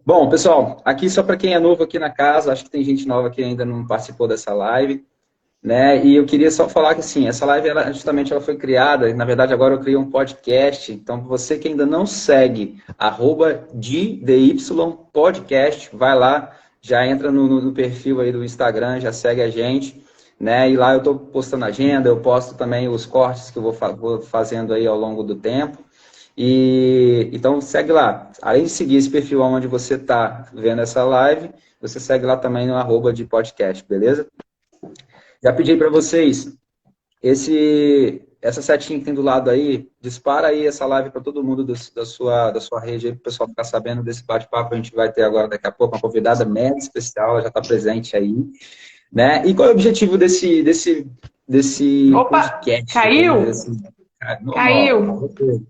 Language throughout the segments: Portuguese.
Bom, pessoal, aqui só para quem é novo aqui na casa, acho que tem gente nova que ainda não participou dessa live, né? E eu queria só falar que, assim, essa live, justamente ela foi criada, na verdade agora eu criei um podcast, então você que ainda não segue, @DDY Podcast, vai lá, já entra no perfil aí do Instagram, já segue a gente, né? E lá eu estou postando agenda, eu posto também os cortes que eu vou fazendo aí ao longo do tempo. E então segue lá. Além de seguir esse perfil onde você está vendo essa live, você segue lá também no @de podcast, beleza? Já pedi para vocês, essa setinha que tem do lado aí, dispara aí essa live para todo mundo da sua rede aí, para o pessoal ficar sabendo desse bate-papo que a gente vai ter agora daqui a pouco, uma convidada mega especial, ela já está presente aí, né? E qual é o objetivo desse Opa, podcast? Vamos dizer caiu? assim, normal, Caiu.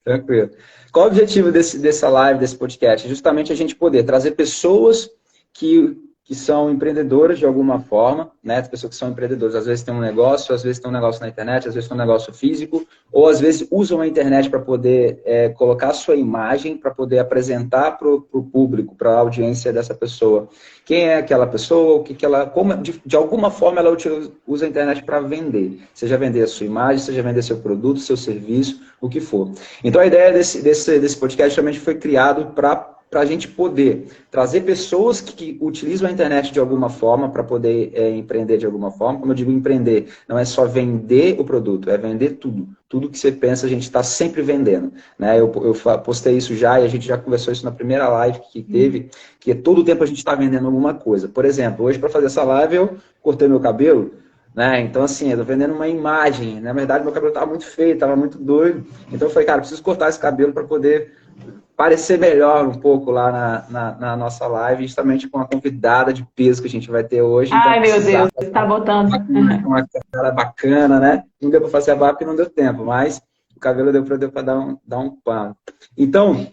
tranquilo. Qual o objetivo dessa live, desse podcast? Justamente a gente poder trazer pessoas que são empreendedoras de alguma forma, né? As pessoas que são empreendedoras, às vezes tem um negócio, às vezes tem um negócio na internet, às vezes tem um negócio físico, ou às vezes usam a internet para poder colocar a sua imagem, para poder apresentar para o público, para a audiência dessa pessoa. Quem é aquela pessoa, o que que ela, como, de alguma forma ela usa a internet para vender. Seja vender a sua imagem, seja vender seu produto, seu serviço, o que for. Então a ideia desse podcast realmente foi criado para a gente poder trazer pessoas que utilizam a internet de alguma forma para poder empreender de alguma forma. Como eu digo, empreender não é só vender o produto, é vender tudo. Tudo que você pensa, a gente está sempre vendendo. Né? Eu postei isso já e a gente já conversou isso na primeira live que teve, que todo o tempo a gente está vendendo alguma coisa. Por exemplo, hoje para fazer essa live eu cortei meu cabelo, né? Então, assim, eu tô vendendo uma imagem. Na verdade, meu cabelo estava muito feio, estava muito doido. Então, eu falei, cara, preciso cortar esse cabelo para poder parecer melhor um pouco lá na nossa live, justamente com a convidada de peso que a gente vai ter hoje. Então, Ai, meu precisava Deus, tá botando. uma cara bacana, né? Não deu para fazer a barba porque não deu tempo, mas o cabelo deu para dar um pano. Então,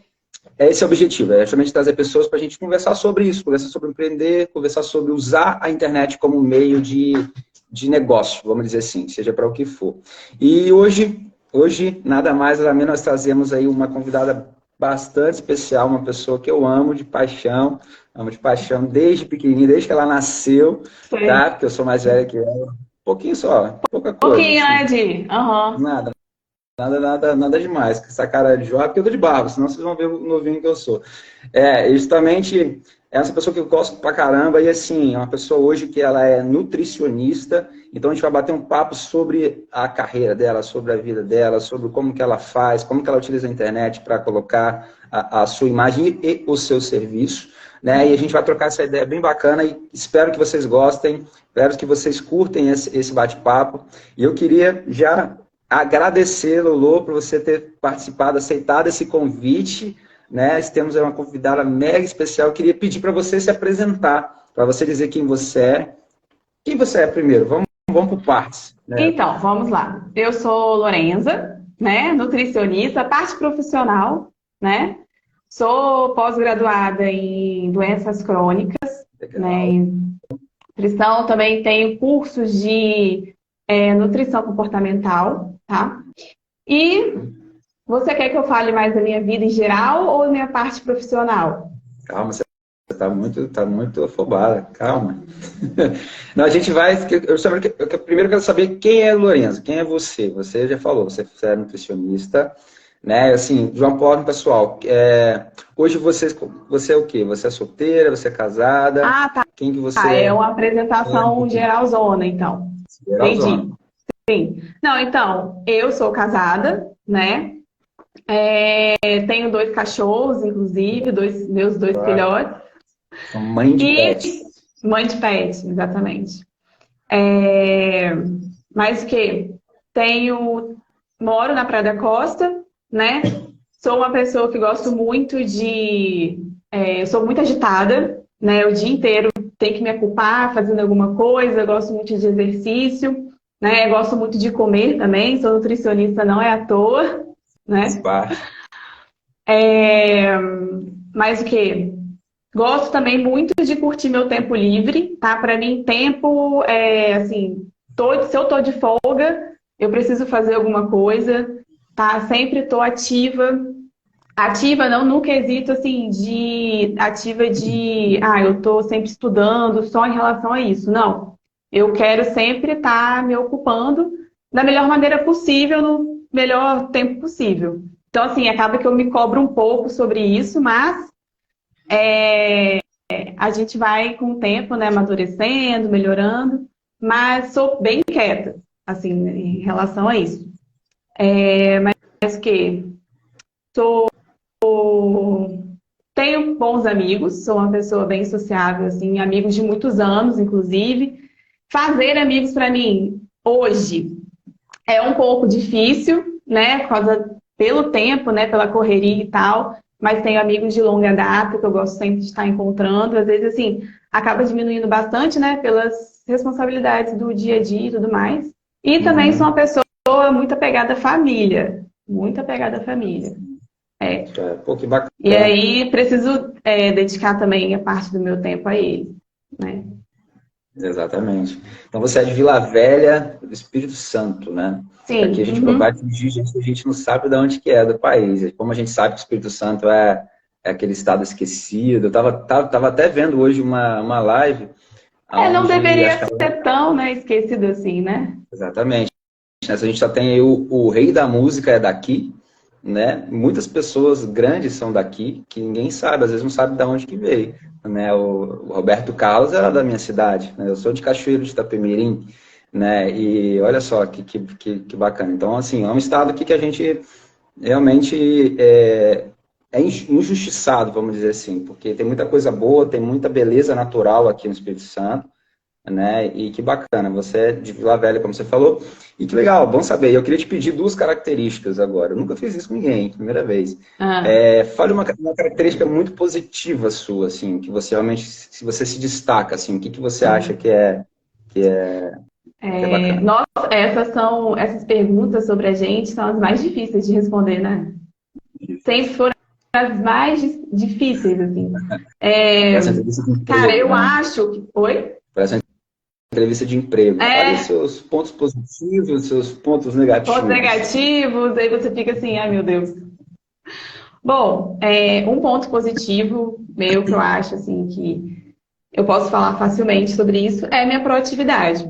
esse é o objetivo, é justamente trazer pessoas para a gente conversar sobre isso, conversar sobre empreender, conversar sobre usar a internet como meio de negócio, vamos dizer assim, seja para o que for. E hoje, nada mais nada menos, nós trazemos aí uma convidada bastante especial, uma pessoa que eu amo de paixão desde pequenininha, desde que ela nasceu, Sei. tá? Porque eu sou mais velha que ela, um pouquinho só, pouca Um coisa, pouquinho, né, assim, Di? Aham. nada. Nada demais, com essa cara de jovem, porque eu tô de barba, senão vocês vão ver o novinho que eu sou. Justamente, é essa pessoa que eu gosto pra caramba, e assim, é uma pessoa hoje que ela é nutricionista, então a gente vai bater um papo sobre a carreira dela, sobre a vida dela, sobre como que ela faz, como que ela utiliza a internet para colocar a sua imagem e o seu serviço, né? E a gente vai trocar essa ideia bem bacana e espero que vocês gostem, espero que vocês curtem esse bate-papo. E eu queria já agradecer, Lolo, por você ter participado, aceitado esse convite, né? Temos uma convidada mega especial. Eu queria pedir para você se apresentar, para você dizer quem você é. Quem você é primeiro? Vamos por partes, né? Então, vamos lá. Eu sou Lorenza, né, nutricionista, parte profissional, né? Sou pós-graduada em doenças crônicas, né, Legal. em nutrição. Também tenho cursos de nutrição comportamental, tá? E você quer que eu fale mais da minha vida em geral ou da minha parte profissional? Calma, você tá muito afobada. Calma. Não, a gente vai. Primeiro eu quero saber quem é Lorenzo, quem é você. Você já falou, você é nutricionista, né? Assim, de uma forma pessoal. Hoje você é o quê? Você é solteira? Você é casada? Ah, tá. Quem que você É é? uma apresentação geralzona, então. Geralzona. Entendi. Sim. Não, então, eu sou casada, né? Tenho dois cachorros, inclusive, meus dois Claro. filhotes. Mãe de E pet. mãe de pet, exatamente. É, Mas o quê? Moro na Praia da Costa, né? Sou uma pessoa que gosto muito eu sou muito agitada, né? O dia inteiro tem que me ocupar fazendo alguma coisa, gosto muito de exercício, né? Gosto muito de comer também, sou nutricionista, não é à toa, Faz né? parte. É, Mas o quê? Gosto também muito de curtir meu tempo livre, tá? Para mim, tempo é assim, se eu tô de folga, eu preciso fazer alguma coisa, tá? Sempre tô ativa, Ativa não no quesito, assim, eu tô sempre estudando só em relação a isso. Não. Eu quero sempre estar me ocupando da melhor maneira possível, no melhor tempo possível. Então, assim, acaba que eu me cobro um pouco sobre isso, mas a gente vai com o tempo, né, amadurecendo, melhorando, mas sou bem quieta, assim, em relação a isso. Mas que sou tenho bons amigos, sou uma pessoa bem sociável, assim, amigos de muitos anos, inclusive. Fazer amigos para mim hoje é um pouco difícil, né, pelo tempo, né, pela correria e tal, mas tenho amigos de longa data que eu gosto sempre de estar encontrando. Às vezes, assim, acaba diminuindo bastante, né, pelas responsabilidades do dia a dia e tudo mais. E também sou uma pessoa muito apegada à família, muito apegada à família. Pô, que bacana. E aí preciso dedicar também a parte do meu tempo a ele, né? Exatamente. Então você é de Vila Velha do Espírito Santo, né? Sim. Aqui a gente não vai fingir, a gente não sabe de onde que é do país. Como a gente sabe que o Espírito Santo é aquele estado esquecido. Eu tava até vendo hoje uma live. Não deveria ser tão, né, esquecido assim, né? Exatamente. A gente só tem aí o rei da música é daqui, né? Muitas pessoas grandes são daqui, que ninguém sabe, às vezes não sabe de onde que veio. Né? O Roberto Carlos era da minha cidade, né? Eu sou de Cachoeiro de Itapemirim, né? E olha só que bacana. Então, assim, é um estado aqui que a gente realmente é injustiçado, vamos dizer assim, porque tem muita coisa boa, tem muita beleza natural aqui no Espírito Santo, né? E que bacana, você é de Vila Velha, como você falou, e que legal, bom saber. Eu queria te pedir duas características agora. Eu nunca fiz isso com ninguém, primeira vez. Fale uma característica muito positiva sua, assim, que você realmente, se você se destaca, assim, o que você acha que é bacana? Nossa, essas perguntas sobre a gente são as mais difíceis de responder, né? Sempre foram as mais difíceis, assim. Cara, eu acho que... Oi? Parece uma entrevista de emprego. Fale os seus pontos positivos, os seus pontos negativos. Pontos negativos, aí você fica assim, ai meu Deus. Bom, um ponto positivo meu que eu acho assim que eu posso falar facilmente sobre isso é a minha proatividade.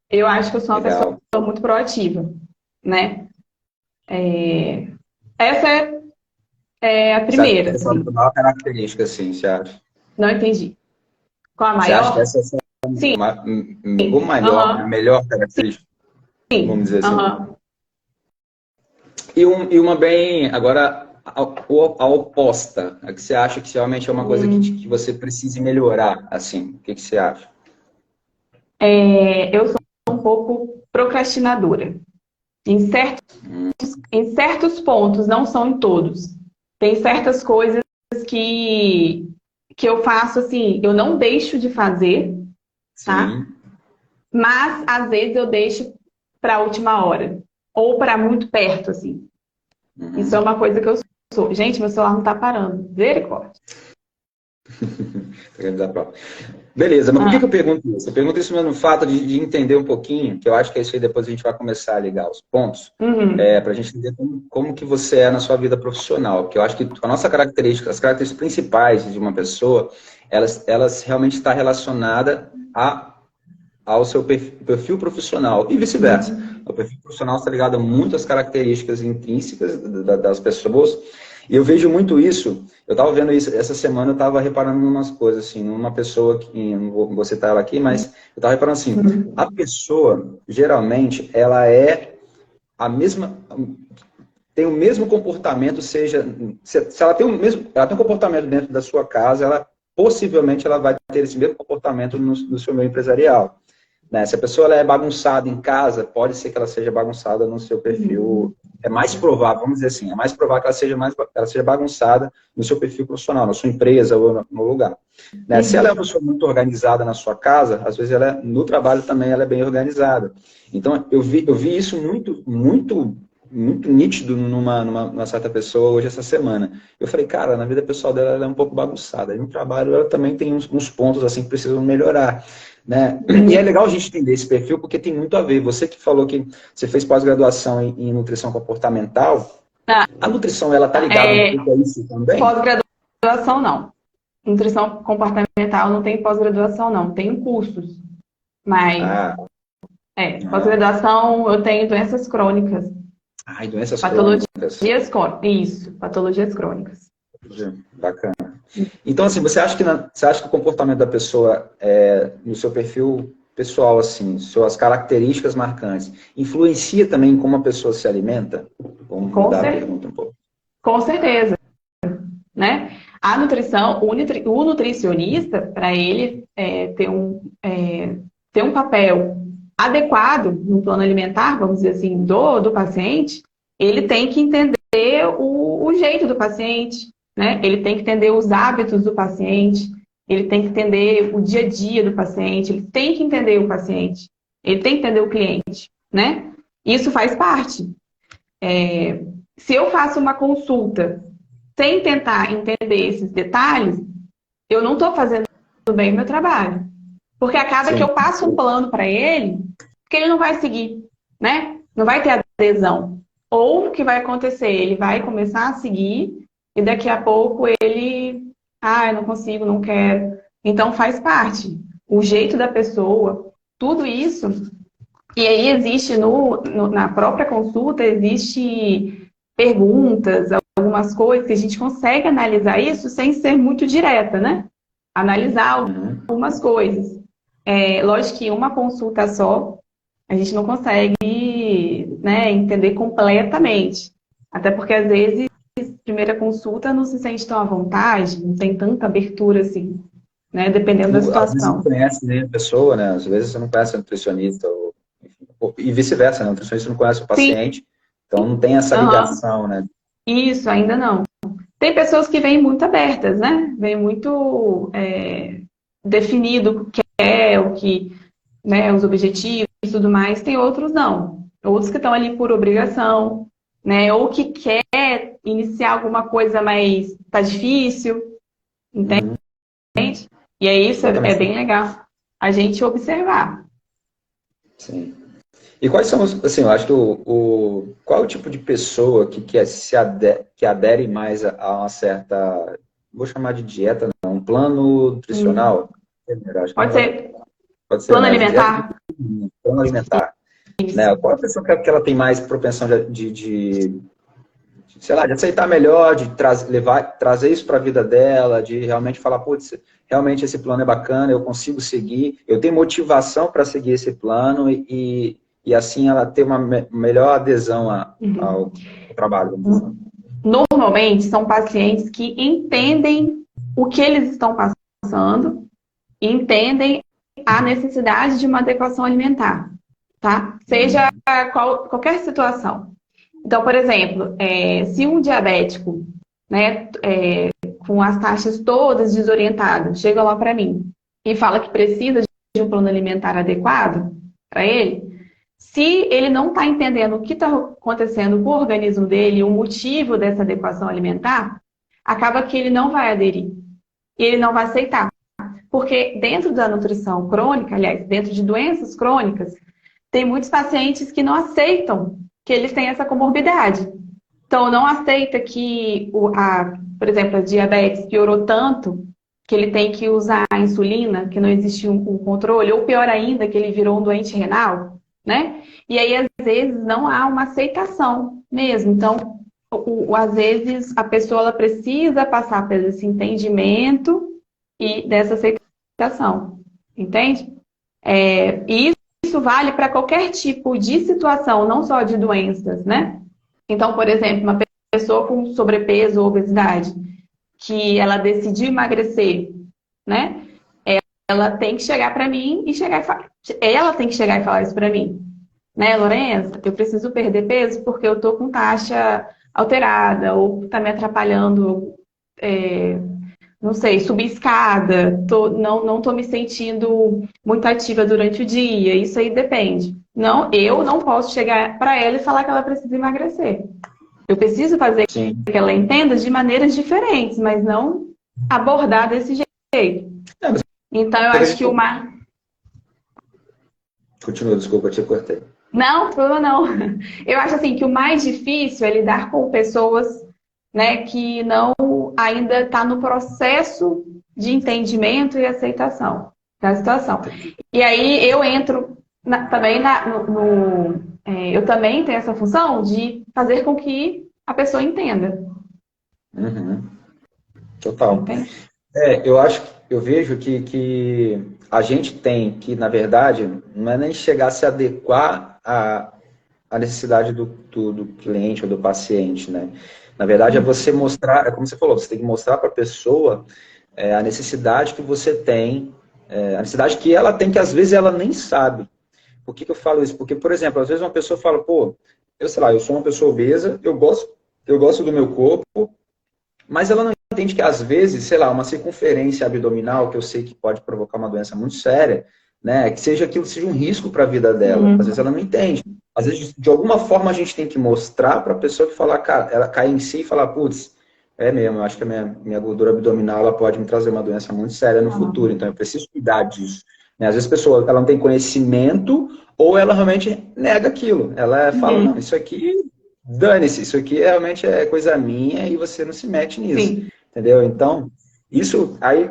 Eu acho que eu sou uma pessoa muito proativa, né? Essa é a primeira. Essa é a maior característica, assim, você acha? Não entendi. Qual a maior? Você acha que essa é a melhor característica? Sim. Vamos dizer assim. E uma bem, agora, a oposta, a que você acha que realmente é uma coisa que você precise melhorar, assim, o que você acha? Eu sou um pouco procrastinadora. Em certos pontos, não são em todos. Tem certas coisas que eu faço assim, eu não deixo de fazer, tá? Sim. Mas às vezes eu deixo para a última hora ou para muito perto, assim. Isso é uma coisa que eu sou. Gente, meu celular não tá parando. Misericórdia. Beleza, mas por que eu pergunto isso? Eu pergunto isso mesmo no fato de entender um pouquinho, que eu acho que é isso aí, depois a gente vai começar a ligar os pontos, para a gente entender como que você é na sua vida profissional, porque eu acho que a nossa característica, as características principais de uma pessoa, elas realmente estão relacionadas ao seu perfil profissional e vice-versa. O perfil profissional está ligado a muitas características intrínsecas das pessoas. E eu vejo muito isso, eu estava vendo isso, essa semana eu estava reparando em umas coisas, assim, uma pessoa, que não vou citar ela aqui, mas eu estava reparando assim, a pessoa, geralmente, ela é a mesma, tem o mesmo comportamento, seja, se ela tem ela tem um comportamento dentro da sua casa, possivelmente ela vai ter esse mesmo comportamento no seu meio empresarial. Né? Se a pessoa ela é bagunçada em casa, pode ser que ela seja bagunçada no seu perfil. É mais provável, vamos dizer assim, é mais provável que ela seja bagunçada no seu perfil profissional, na sua empresa ou no lugar. Né? Se ela é uma pessoa muito organizada na sua casa, às vezes no trabalho também ela é bem organizada. Então, eu vi isso muito nítido numa certa pessoa hoje, essa semana. Eu falei, cara, na vida pessoal dela ela é um pouco bagunçada. E no trabalho ela também tem uns pontos assim que precisam melhorar. Né? E é legal a gente entender esse perfil porque tem muito a ver. Você que falou que você fez pós-graduação em nutrição comportamental, A nutrição, ela tá ligada um pouco a isso também? Pós-graduação, não. Nutrição comportamental não tem pós-graduação, não. Tem cursos. Mas, pós-graduação eu tenho doenças crônicas. E doenças crônicas. Isso, patologias crônicas. Bacana. Então, assim, você acha que o comportamento da pessoa, no seu perfil pessoal, assim, suas características marcantes, influencia também em como a pessoa se alimenta? Vamos mudar a pergunta um pouco. Com certeza. Né? A nutrição, o nutricionista, para ele ter um papel adequado no plano alimentar, vamos dizer assim, do paciente, ele tem que entender o jeito do paciente, né? Ele tem que entender os hábitos do paciente, ele tem que entender o dia a dia do paciente, ele tem que entender o paciente, ele tem que entender o cliente, né? Isso faz parte. Se eu faço uma consulta sem tentar entender esses detalhes, eu não estou fazendo bem o meu trabalho. Porque acaba que eu passo um plano para ele que ele não vai seguir, né? Não vai ter adesão. Ou o que vai acontecer? Ele vai começar a seguir e daqui a pouco ele... eu não consigo, não quero. Então faz parte. O jeito da pessoa, tudo isso. E aí existe na própria consulta, existe perguntas, algumas coisas que a gente consegue analisar isso sem ser muito direta, né? Analisar algumas coisas. Lógico que uma consulta só, a gente não consegue, né, entender completamente. Até porque, às vezes, primeira consulta não se sente tão à vontade, não tem tanta abertura assim, né? Dependendo da situação. Às vezes você não conhece nem a pessoa, né? Às vezes você não conhece a nutricionista, e vice-versa, né? O nutricionista não conhece o paciente, então não tem essa ligação, né? Isso, ainda não. Tem pessoas que vêm muito abertas, né? Vêm muito definido o que o que, né, os objetivos e tudo mais. Tem outros não. Outros que estão ali por obrigação, né? Ou que quer iniciar alguma coisa, mas tá difícil, entende? E aí isso é bem legal a gente observar. Sim. E quais são os, assim, eu acho que qual é o tipo de pessoa que adere mais a uma certa, vou chamar de dieta, não, um plano nutricional? Pode ser plano alimentar. Plano alimentar. Né? Qual é a pessoa que ela tem mais propensão de sei lá, de aceitar melhor, de trazer isso para a vida dela, de realmente falar, putz, realmente esse plano é bacana, eu consigo seguir, eu tenho motivação para seguir esse plano e assim ela ter uma melhor adesão ao trabalho. Normalmente são pacientes que entendem o que eles estão passando e entendem a necessidade de uma adequação alimentar, tá? Seja qualquer situação. Então, por exemplo, se um diabético, né, com as taxas todas desorientadas, chega lá para mim e fala que precisa de um plano alimentar adequado para ele, se ele não está entendendo o que está acontecendo com o organismo dele, o motivo dessa adequação alimentar, acaba que ele não vai aderir e ele não vai aceitar. Porque dentro da nutrição crônica, aliás, dentro de doenças crônicas, tem muitos pacientes que não aceitam que eles têm essa comorbidade. Então, não aceita que, por exemplo, a diabetes piorou tanto que ele tem que usar a insulina, que não existe um controle, ou pior ainda, que ele virou um doente renal, né? E aí, às vezes, não há uma aceitação mesmo. Então, às vezes, a pessoa ela precisa passar por esse entendimento e dessa aceitação, entende? E isso vale para qualquer tipo de situação, não só de doenças, né? Então, por exemplo, uma pessoa com sobrepeso ou obesidade, que ela decidiu emagrecer, né? Ela tem que chegar para mim e ela tem que chegar e falar isso para mim, né, Lorenza? Eu preciso perder peso porque eu tô com taxa alterada ou tá me atrapalhando, não sei, subir escada, não tô me sentindo muito ativa durante o dia. Isso aí depende. Não, eu não posso chegar para ela e falar que ela precisa emagrecer. Eu preciso fazer que ela entenda de maneiras diferentes, mas não abordar desse jeito. Então, eu acho que Continua, desculpa, eu te cortei. Não, problema não. Eu acho assim que o mais difícil é lidar com pessoas, né, que não ainda está no processo de entendimento e aceitação da situação. E aí eu entro também eu também tenho essa função de fazer com que a pessoa entenda. Uhum, total. Entende? Eu acho, eu vejo que a gente tem que, na verdade, não é nem chegar a se adequar à necessidade do cliente ou do paciente, né? Na verdade, é você mostrar, é como você falou, você tem que mostrar para a pessoa a necessidade que você tem, a necessidade que ela tem, que às vezes ela nem sabe. Por que eu falo isso? Porque, por exemplo, às vezes uma pessoa fala, pô, eu sei lá, eu sou uma pessoa obesa, eu gosto do meu corpo, mas ela não entende que, às vezes, sei lá, uma circunferência abdominal, que eu sei que pode provocar uma doença muito séria, né, que seja aquilo, seja um risco para a vida dela. Às vezes ela não entende. Às vezes, de alguma forma, a gente tem que mostrar para a pessoa que falar, cara, ela cair em si e falar, putz, é mesmo, eu acho que a minha gordura abdominal ela pode me trazer uma doença muito séria no futuro, então eu preciso cuidar disso. Né? Às vezes a pessoa ela não tem conhecimento ou ela realmente nega aquilo. Ela fala, não, isso aqui dane-se, isso aqui realmente é coisa minha e você não se mete nisso, Sim. entendeu? Então, isso, aí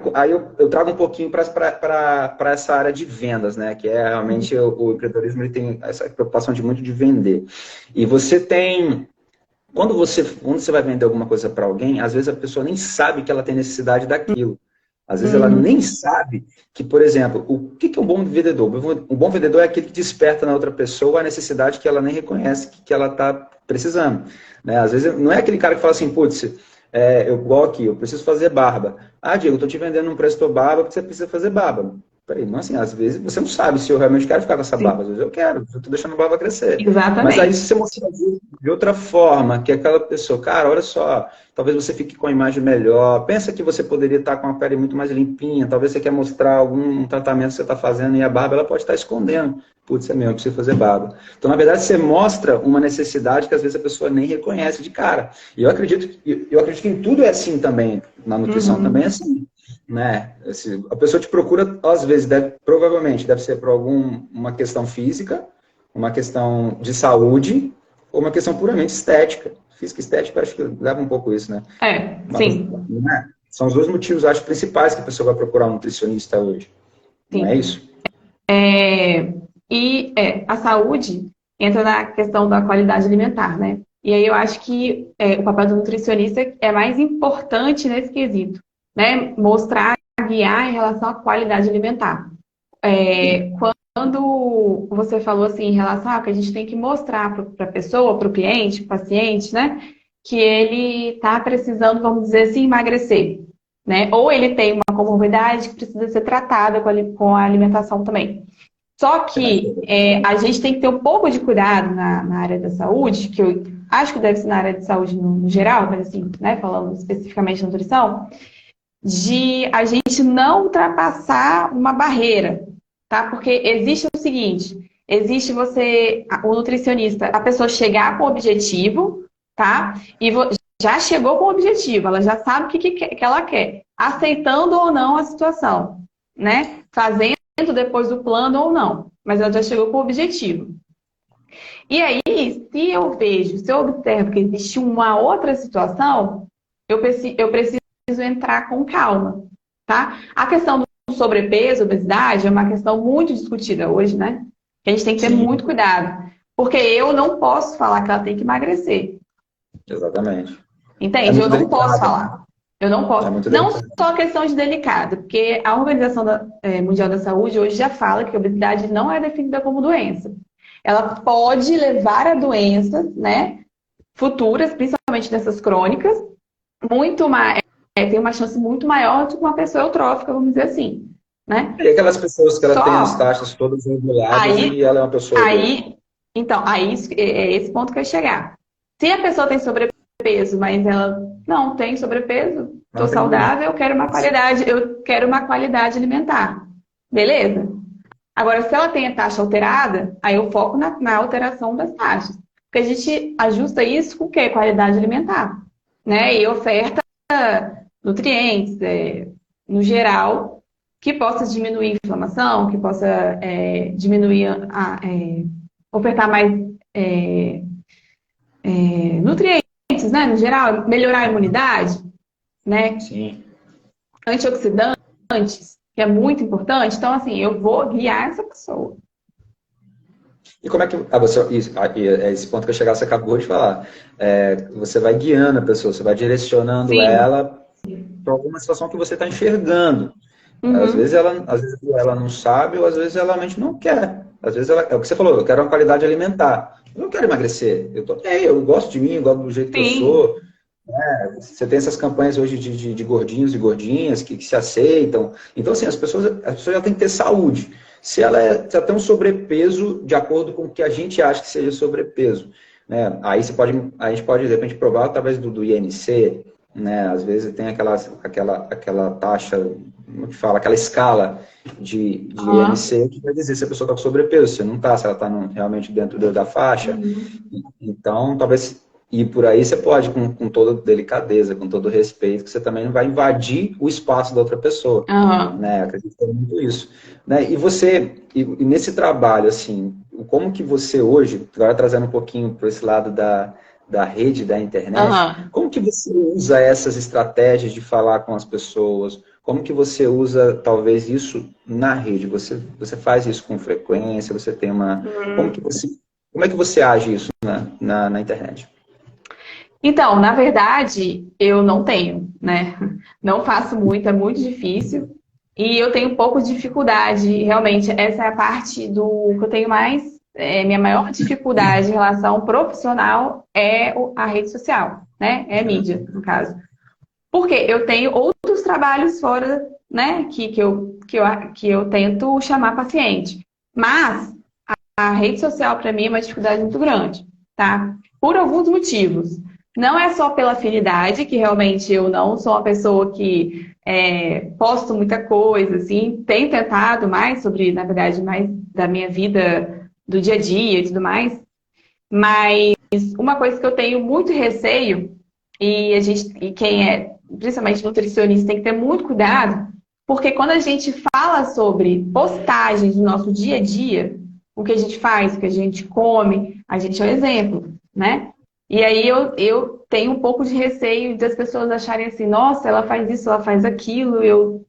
eu trago um pouquinho para essa área de vendas, né? Que é realmente o empreendedorismo, ele tem essa preocupação de muito de vender. E você tem, quando você vai vender alguma coisa para alguém, às vezes a pessoa nem sabe que ela tem necessidade daquilo. Às vezes ela nem sabe que, por exemplo, o que é um bom vendedor? Um bom vendedor é aquele que desperta na outra pessoa a necessidade que ela nem reconhece que ela está precisando. Né? Às vezes não é aquele cara que fala assim, putz, eu vou aqui, eu preciso fazer barba. Ah, Diego, eu estou te vendendo um preço de barba porque você precisa fazer barba. Peraí, não assim, às vezes você não sabe se eu realmente quero ficar com essa barba. Às vezes eu quero, eu estou deixando a barba crescer. Mas aí se Exatamente. você mostrar de outra forma, que aquela pessoa, cara, olha só, talvez você fique com a imagem melhor, pensa que você poderia estar com a pele muito mais limpinha, talvez você quer mostrar algum tratamento que você está fazendo e a barba ela pode estar escondendo. Putz, é mesmo, eu preciso fazer barba. Então, na verdade, você mostra uma necessidade que às vezes a pessoa nem reconhece de cara. E eu acredito que em tudo é assim também, na nutrição também é assim. Né? A pessoa te procura, às vezes, provavelmente deve ser por uma questão física, uma questão de saúde, ou uma questão puramente estética. Física e estética, acho que leva um pouco isso, né? Sim. Né? São os dois motivos, acho, principais que a pessoa vai procurar um nutricionista hoje. Não é Sim. isso? A saúde entra na questão da qualidade alimentar, né? E aí eu acho que o papel do nutricionista é mais importante nesse quesito, né? Mostrar, guiar em relação à qualidade alimentar. Quando você falou assim em relação a que a gente tem que mostrar para a pessoa, para o cliente, para o paciente, né? Que ele está precisando, vamos dizer assim, emagrecer, né? Ou ele tem uma comorbidade que precisa ser tratada com a alimentação também. Só que a gente tem que ter um pouco de cuidado na área da saúde, que eu acho que deve ser na área de saúde no geral, mas assim, né, falando especificamente de nutrição, de a gente não ultrapassar uma barreira, tá? Porque existe o seguinte, existe o nutricionista, a pessoa chegar com o objetivo, tá? E já chegou com o objetivo, ela já sabe o que ela quer, aceitando ou não a situação, né? Fazendo depois do plano ou não, mas ela já chegou com o objetivo. E aí, se eu observo que existe uma outra situação, eu preciso entrar com calma, tá? A questão do sobrepeso, obesidade, é uma questão muito discutida hoje, né? Que a gente tem que ter Sim, muito cuidado, porque eu não posso falar que ela tem que emagrecer, exatamente. É entende? Eu muito não posso delicado. falar. Eu não posso. É muito Não delicado. só questão de delicado, porque a Organização Mundial da Saúde hoje já fala que a obesidade não é definida como doença. Ela pode levar a doenças, né, futuras, principalmente dessas crônicas, muito mais, tem uma chance muito maior do que uma pessoa eutrófica, vamos dizer assim, né? E aquelas pessoas que ela tem as Só taxas todas reguladas e aí, ela é uma pessoa obesa. aí é esse ponto que eu ia chegar. Se a pessoa tem sobrepeso, mas ela não tem sobrepeso, estou Não tem problema. saudável, eu quero uma qualidade alimentar. Beleza? Agora, se ela tem a taxa alterada, aí eu foco na alteração das taxas. Porque a gente ajusta isso com o quê? Qualidade alimentar. Né? E oferta nutrientes, no geral, que possa diminuir a inflamação, que possa diminuir ofertar mais nutrientes, né, no geral, melhorar a imunidade, né, Sim. antioxidantes, que é muito importante. Então, assim, eu vou guiar essa pessoa. E como é que. É esse ponto que eu chegar, você acabou de falar. Você vai guiando a pessoa, você vai direcionando Sim. ela para alguma situação que você está enxergando. Uhum. Às vezes ela não sabe, ou às vezes ela realmente não quer. Às vezes ela, é o que você falou, eu quero uma qualidade alimentar. Eu não quero emagrecer. Eu gosto de mim, eu gosto do jeito que eu Sim. sou. Você tem essas campanhas hoje de gordinhos e gordinhas que se aceitam. Então, assim, as pessoas já têm que ter saúde. Se ela tem um sobrepeso de acordo com o que a gente acha que seja sobrepeso, né? Aí a gente pode, de repente, provar através do IMC, né? Às vezes tem aquela taxa, como que fala, aquela escala de Aham. IMC que vai dizer se a pessoa está com sobrepeso, se não está, se ela está realmente dentro da faixa. Uhum. Então, talvez ir por aí você pode, com toda delicadeza, com todo respeito, que você também não vai invadir o espaço da outra pessoa, Aham. né? Acredito que é muito isso. Né? E nesse trabalho, assim, como que você hoje, agora trazendo um pouquinho para esse lado da rede, da internet, Aham. como que você usa essas estratégias de falar com as pessoas? Como que você usa, talvez, isso na rede? Você faz isso com frequência? Você tem uma... Uhum. Como é que você age isso na internet? Então, na verdade, eu não tenho, né? Não faço muito, é muito difícil. E eu tenho um pouco de dificuldade, realmente, essa é a parte do que eu tenho mais, minha maior dificuldade em relação profissional é a rede social, né? É mídia, no caso. Porque eu tenho outros trabalhos fora, né, que eu tento chamar paciente. Mas a rede social, para mim, é uma dificuldade muito grande, tá? Por alguns motivos. Não é só pela afinidade, que realmente eu não sou uma pessoa que posto muita coisa, assim. Tenho tentado mais sobre, na verdade, mais da minha vida do dia a dia e tudo mais. Mas uma coisa que eu tenho muito receio, e quem é, principalmente nutricionista, tem que ter muito cuidado, porque quando a gente fala sobre postagens do nosso dia a dia, o que a gente faz, o que a gente come, a gente é o exemplo, né? E aí eu tenho um pouco de receio das pessoas acharem assim, nossa, ela faz isso, ela faz aquilo, eu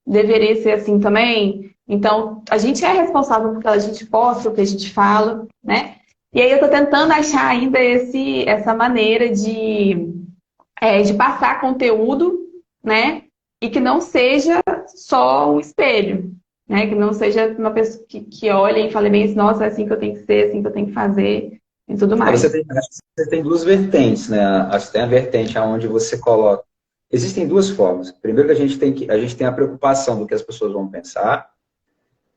deveria ser assim também. Então, a gente é responsável pelo que a gente posta, o que a gente fala, né? E aí eu tô tentando achar ainda essa maneira de passar conteúdo, né? E que não seja só um espelho, né? Que não seja uma pessoa que olha e fale bem assim, nossa, é assim que eu tenho que ser, é assim que eu tenho que fazer e tudo mais. Acho que você tem duas vertentes, né? Acho que tem a vertente onde você coloca. Existem duas formas. Primeiro que a gente tem a preocupação do que as pessoas vão pensar,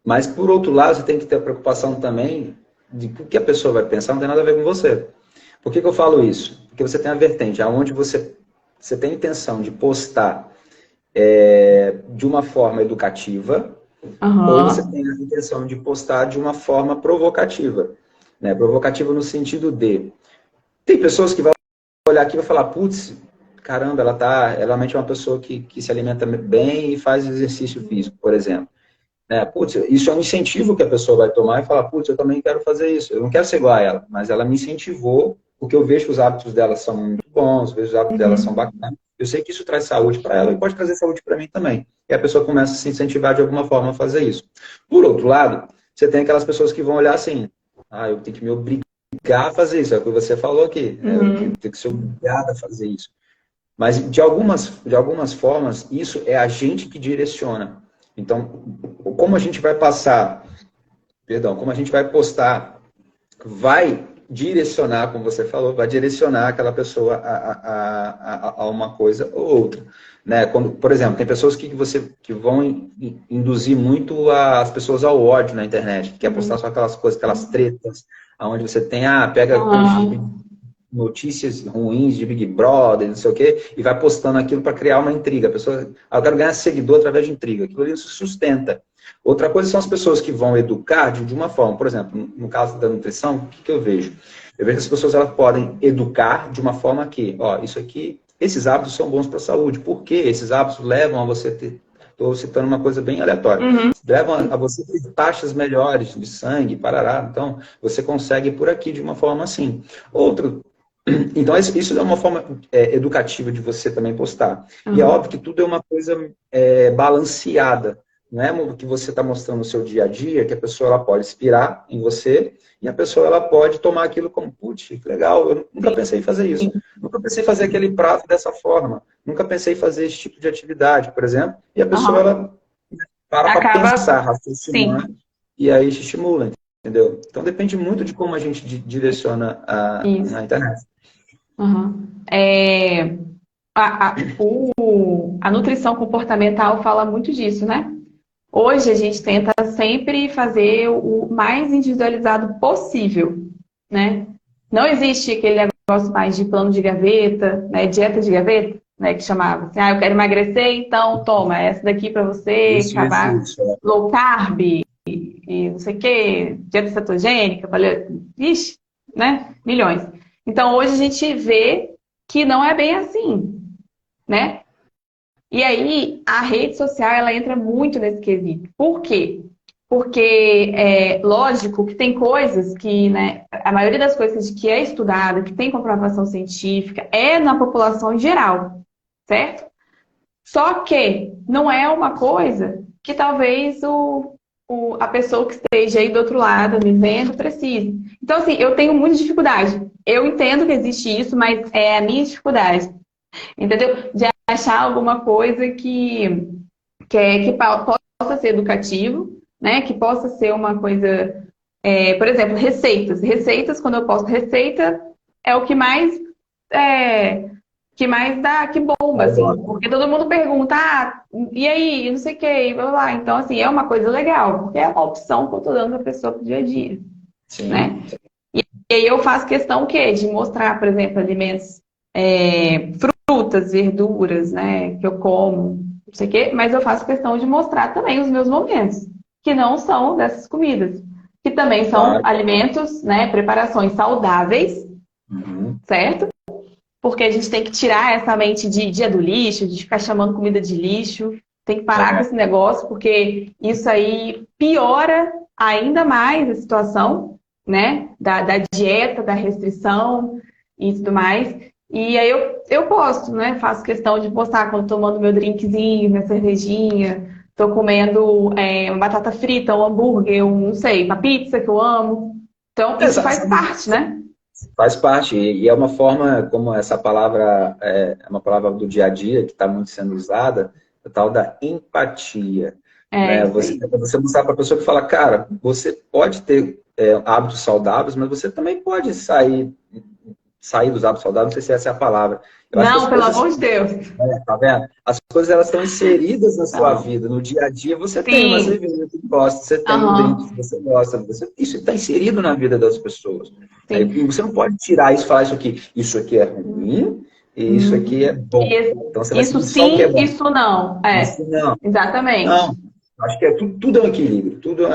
mas por outro lado, você tem que ter a preocupação também de o que a pessoa vai pensar, não tem nada a ver com você. Por que eu falo isso? Porque você tem a vertente onde você tem a intenção de postar de uma forma educativa, ou você Aham. tem a intenção de postar de uma forma provocativa. Né? Provocativa no sentido de... Tem pessoas que vão olhar aqui e vai falar, putz, caramba, ela realmente é uma pessoa que se alimenta bem e faz exercício físico, por exemplo. Né? Putz, isso é um incentivo que a pessoa vai tomar e falar, putz, eu também quero fazer isso. Eu não quero ser igual a ela, mas ela me incentivou, porque eu vejo que os hábitos dela são muito bons, vejo que os hábitos dela são Uhum. bacanas. Eu sei que isso traz saúde para ela e pode trazer saúde para mim também. E a pessoa começa a se incentivar de alguma forma a fazer isso. Por outro lado, você tem aquelas pessoas que vão olhar assim, eu tenho que me obrigar a fazer isso, é o que você falou aqui, eu Uhum. tenho que ser obrigado a fazer isso. Mas, de algumas formas, isso é a gente que direciona. Então, como a gente vai passar, perdão, como a gente vai postar, vai direcionar, como você falou, vai direcionar aquela pessoa a uma coisa ou outra. Né? Quando, por exemplo, tem pessoas que vão induzir muito as pessoas ao ódio na internet, que quer postar Uhum. só aquelas coisas, aquelas tretas, onde você tem, pega post de Aham. notícias ruins de Big Brother, não sei o quê, e vai postando aquilo para criar uma intriga. A pessoa, eu quero ganhar seguidor através de intriga. Aquilo ali se sustenta. Outra coisa são as pessoas que vão educar de uma forma. Por exemplo, no caso da nutrição, o que eu vejo? Eu vejo que as pessoas elas podem educar de uma forma que, isso aqui, esses hábitos são bons para a saúde. Por quê? Esses hábitos levam a você Estou citando uma coisa bem aleatória. Uhum. Levam a você ter taxas melhores de sangue, parará. Então, você consegue por aqui de uma forma assim. Outro. Então, isso é uma forma educativa de você também postar. E é óbvio que tudo é uma coisa balanceada. Não é o que você está mostrando no seu dia a dia, que a pessoa ela pode inspirar em você e a pessoa ela pode tomar aquilo como, putz, que legal, eu nunca pensei em fazer isso. Nunca pensei em fazer aquele prato dessa forma. Nunca pensei em fazer esse tipo de atividade, por exemplo. E a pessoa ela para pensar, raciocinar, sim. e aí te estimula, entendeu? Então depende muito de como a gente direciona na internet. Uhum. A nutrição comportamental fala muito disso, né? Hoje a gente tenta sempre fazer o mais individualizado possível, né? Não existe aquele negócio mais de plano de gaveta, né? Dieta de gaveta, né? Que chamava assim, eu quero emagrecer, então toma essa daqui para você acabar low carb e não sei o quê, dieta cetogênica, ixi, né? Milhões. Então hoje a gente vê que não é bem assim, né? E aí, a rede social, ela entra muito nesse quesito. Por quê? Porque é lógico que tem coisas que, né, a maioria das coisas que é estudada, que tem comprovação científica, é na população em geral, certo? Só que não é uma coisa que talvez a pessoa que esteja aí do outro lado me vendo precise. Então, assim, eu tenho muita dificuldade. Eu entendo que existe isso, mas é a minha dificuldade. Entendeu? De achar alguma coisa que possa ser educativo, né? Que possa ser uma coisa, por exemplo, receitas. Receitas, quando eu posto receita, é o que mais dá, que bomba, assim. Porque todo mundo pergunta, e aí, não sei o que, e blá, blá, blá. Então, assim, é uma coisa legal, porque é uma opção que eu tô dando pra pessoa pro dia a dia, né? E aí eu faço questão o quê? De mostrar, por exemplo, alimentos, frutas, verduras, né, que eu como, não sei o quê, mas eu faço questão de mostrar também os meus momentos, que não são dessas comidas, que também são alimentos, né, preparações saudáveis, certo? Porque a gente tem que tirar essa mente de dia do lixo, de ficar chamando comida de lixo, tem que parar com esse negócio, porque isso aí piora ainda mais a situação, né, da dieta, da restrição e tudo mais. E aí eu posto, né? Faço questão de postar quando tô tomando meu drinkzinho, minha cervejinha, tô comendo uma batata frita, um hambúrguer, não sei, uma pizza que eu amo. Então, isso faz parte, né? Faz parte, e é uma forma, como essa palavra é uma palavra do dia a dia, que está muito sendo usada, a tal da empatia. Né? Você mostrar para a pessoa que fala, cara, você pode ter hábitos saudáveis, mas você também pode sair dos hábitos saudáveis, não sei se essa é a palavra. Não, pelo amor de Deus. Tá vendo? As coisas elas estão inseridas na sua vida. No dia a dia você tem uma cerveja que gosta, você tem um drink que você gosta. Isso está inserido na vida das pessoas. Aí, você não pode tirar isso e falar isso aqui é ruim e isso aqui é bom. Então, você vai isso sim, o que é bom. Isso não. Isso não. Exatamente. Não. Acho que tudo é um equilíbrio, tudo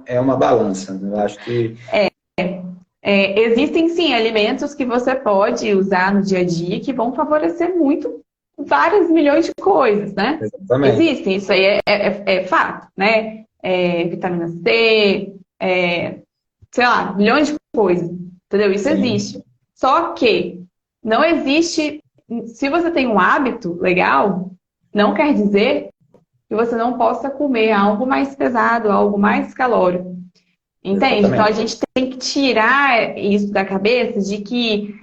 é uma balança. Eu acho que... Existem, sim, alimentos que você pode usar no dia a dia que vão favorecer muito várias milhões de coisas, né? Exatamente. Existem, isso aí é fato, né? Vitamina C, sei lá, milhões de coisas, entendeu? Isso existe. Só que não existe... Se você tem um hábito legal, não quer dizer que você não possa comer algo mais pesado, algo mais calórico. Entende? Exatamente. Então a gente tem que tirar isso da cabeça de que,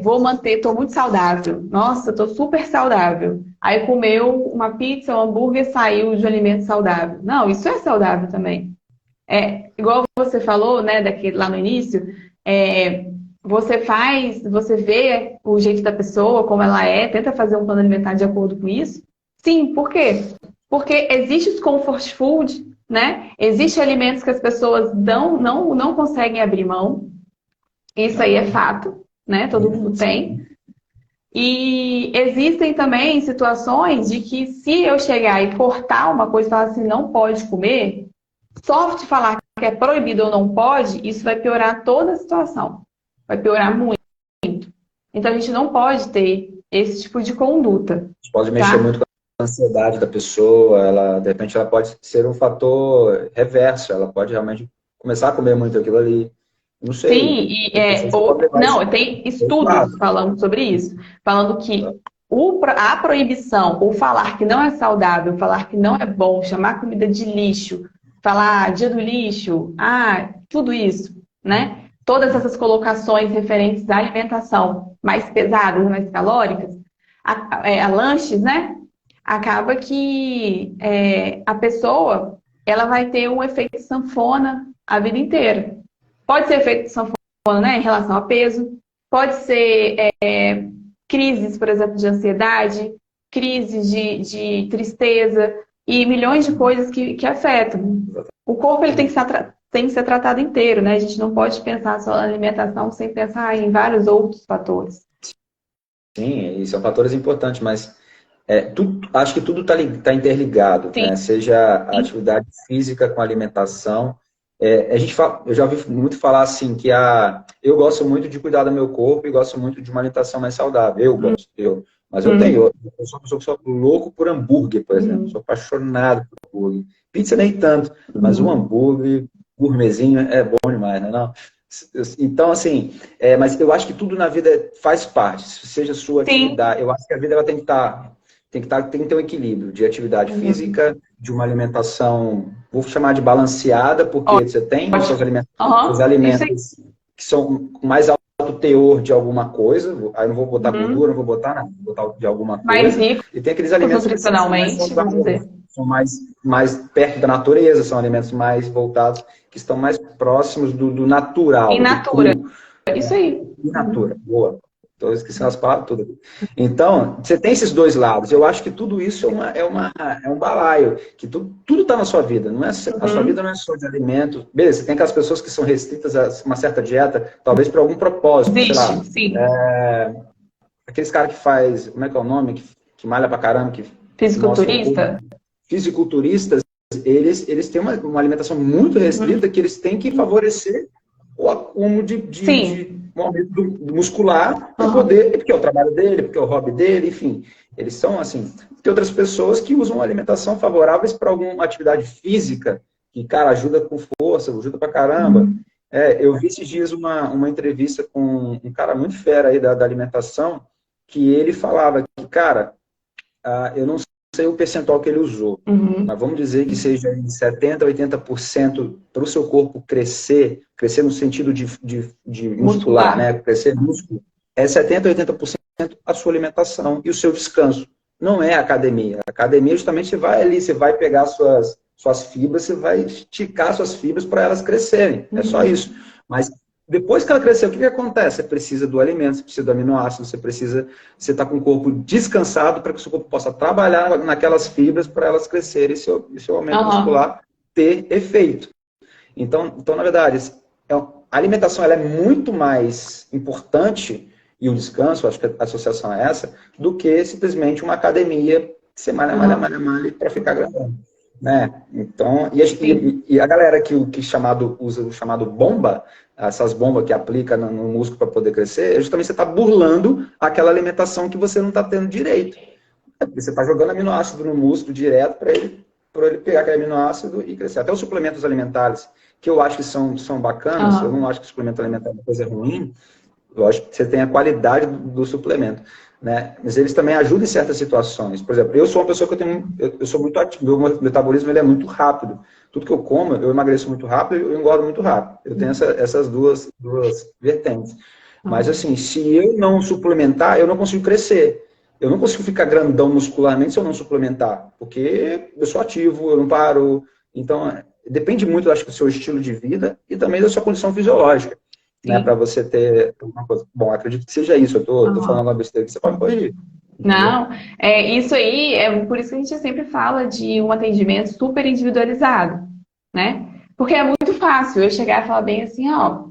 vou manter, estou muito saudável. Nossa, estou super saudável. Aí comeu uma pizza, um hambúrguer, saiu de alimento saudável. Não, isso é saudável também. Igual você falou, né, lá no início, você vê o jeito da pessoa, como ela tenta fazer um plano alimentar de acordo com isso. Sim, por quê? Porque existe os comfort food, né? Existem alimentos que as pessoas não conseguem abrir mão. Isso aí é fato, né? Todo mundo tem. E existem também situações de que se eu chegar e cortar uma coisa e falar assim, não pode comer, só de falar que é proibido ou não pode, isso vai piorar toda a situação. Vai piorar muito. Então a gente não pode ter esse tipo de conduta. A gente pode mexer muito com ansiedade da pessoa, ela, de repente ela pode ser um fator reverso, ela pode realmente começar a comer muito aquilo ali. Não sei. Sim, e Tem pessoas que podem levar isso não, tem para outro lado. estudos falando sobre isso, falando que a proibição, ou falar que não é saudável, falar que não é bom, chamar comida de lixo, falar dia do lixo, tudo isso, né? Todas essas colocações referentes à alimentação mais pesadas, mais calóricas, a lanches, né? Acaba que a pessoa ela vai ter um efeito sanfona a vida inteira. Pode ser efeito sanfona, né, em relação a peso, pode ser crises, por exemplo, de ansiedade, crises de tristeza e milhões de coisas que afetam. O corpo ele tem que ser tratado inteiro, né? A gente não pode pensar só na alimentação sem pensar em vários outros fatores. Sim, e são fatores importantes, mas acho que tudo está interligado, Sim, né? Seja a atividade física com a alimentação. Eu já ouvi muito falar assim que eu gosto muito de cuidar do meu corpo e gosto muito de uma alimentação mais saudável. Mas eu sou uma pessoa que sou louco por hambúrguer, por exemplo. Sou apaixonado por hambúrguer. Pizza nem tanto, mas um hambúrguer gourmetzinho é bom demais, né? Não? Então, assim, mas eu acho que tudo na vida faz parte, seja sua sim. atividade. Eu acho que a vida ela tem que ter um equilíbrio de atividade física, de uma alimentação, vou chamar de balanceada, porque você tem os seus Isso aí. alimentos que são com mais alto teor de alguma coisa, aí eu não vou botar gordura, não vou botar nada, vou botar de alguma Mais coisa, rico e tem aqueles alimentos que são mais nutricionalmente, vamos saudáveis, dizer. são mais perto da natureza, são alimentos mais voltados, que estão mais próximos do In natural, do natura. cru. Isso aí. In natura, boa. Estou esquecendo as palavras todas. Então, você tem esses dois lados. Eu acho que tudo isso é um balaio, que tudo está na sua vida. Não é, a sua vida não é só de alimento. Beleza, você tem aquelas pessoas que são restritas a uma certa dieta, talvez por algum propósito, sei lá. Existe, sim. Aqueles caras que faz, como é que é o nome? Que malha pra caramba, que mostra o corpo. Fisiculturista? Fisiculturistas, eles têm uma alimentação muito restrita que eles têm que favorecer o acúmulo de um aumento do muscular para poder, porque é o trabalho dele, porque é o hobby dele, enfim. Eles são assim. Tem outras pessoas que usam uma alimentação favoráveis para alguma atividade física, que, cara, ajuda com força, ajuda pra caramba. Eu vi esses dias uma entrevista com um cara muito fera aí da alimentação, que ele falava que, cara, eu não sei o percentual que ele usou, mas vamos dizer que seja de 70% a 80% para o seu corpo crescer no sentido de muscular, né? Crescer músculo, é 70% a 80% a sua alimentação e o seu descanso. Não é a academia. A academia, justamente, você vai ali, você vai pegar suas fibras, você vai esticar suas fibras para elas crescerem. É só isso. Mas depois que ela cresceu, o que acontece? Você precisa do alimento, você precisa do aminoácido, você está com o corpo descansado para que o seu corpo possa trabalhar naquelas fibras para elas crescerem e seu aumento muscular ter efeito. Então, na verdade, a alimentação ela é muito mais importante, e o descanso, acho que a associação é essa, do que simplesmente uma academia que você malha para ficar grandão. Né? Então, e a galera que usa o chamado bomba, essas bombas que aplica no músculo para poder crescer, justamente você está burlando aquela alimentação que você não está tendo direito. Você está jogando aminoácido no músculo direto para ele pegar aquele aminoácido e crescer. Até os suplementos alimentares, que eu acho que são bacanas, eu não acho que o suplemento alimentar é uma coisa ruim, eu acho que você tem a qualidade do suplemento. Né? Mas eles também ajudam em certas situações. Por exemplo, eu sou uma pessoa que eu sou muito ativo, meu metabolismo ele é muito rápido. Tudo que eu como, eu emagreço muito rápido e eu engordo muito rápido. Eu tenho essas duas vertentes. Mas assim, se eu não suplementar, eu não consigo crescer. Eu não consigo ficar grandão muscularmente se eu não suplementar. Porque eu sou ativo, eu não paro. Então, depende muito, acho que, do seu estilo de vida e também da sua condição fisiológica. Né, para você ter alguma coisa. Bom, acredito que seja isso. Eu tô falando uma besteira que você pode corrigir. Não, isso aí é por isso que a gente sempre fala de um atendimento super individualizado, né? Porque é muito fácil eu chegar e falar bem assim, ó,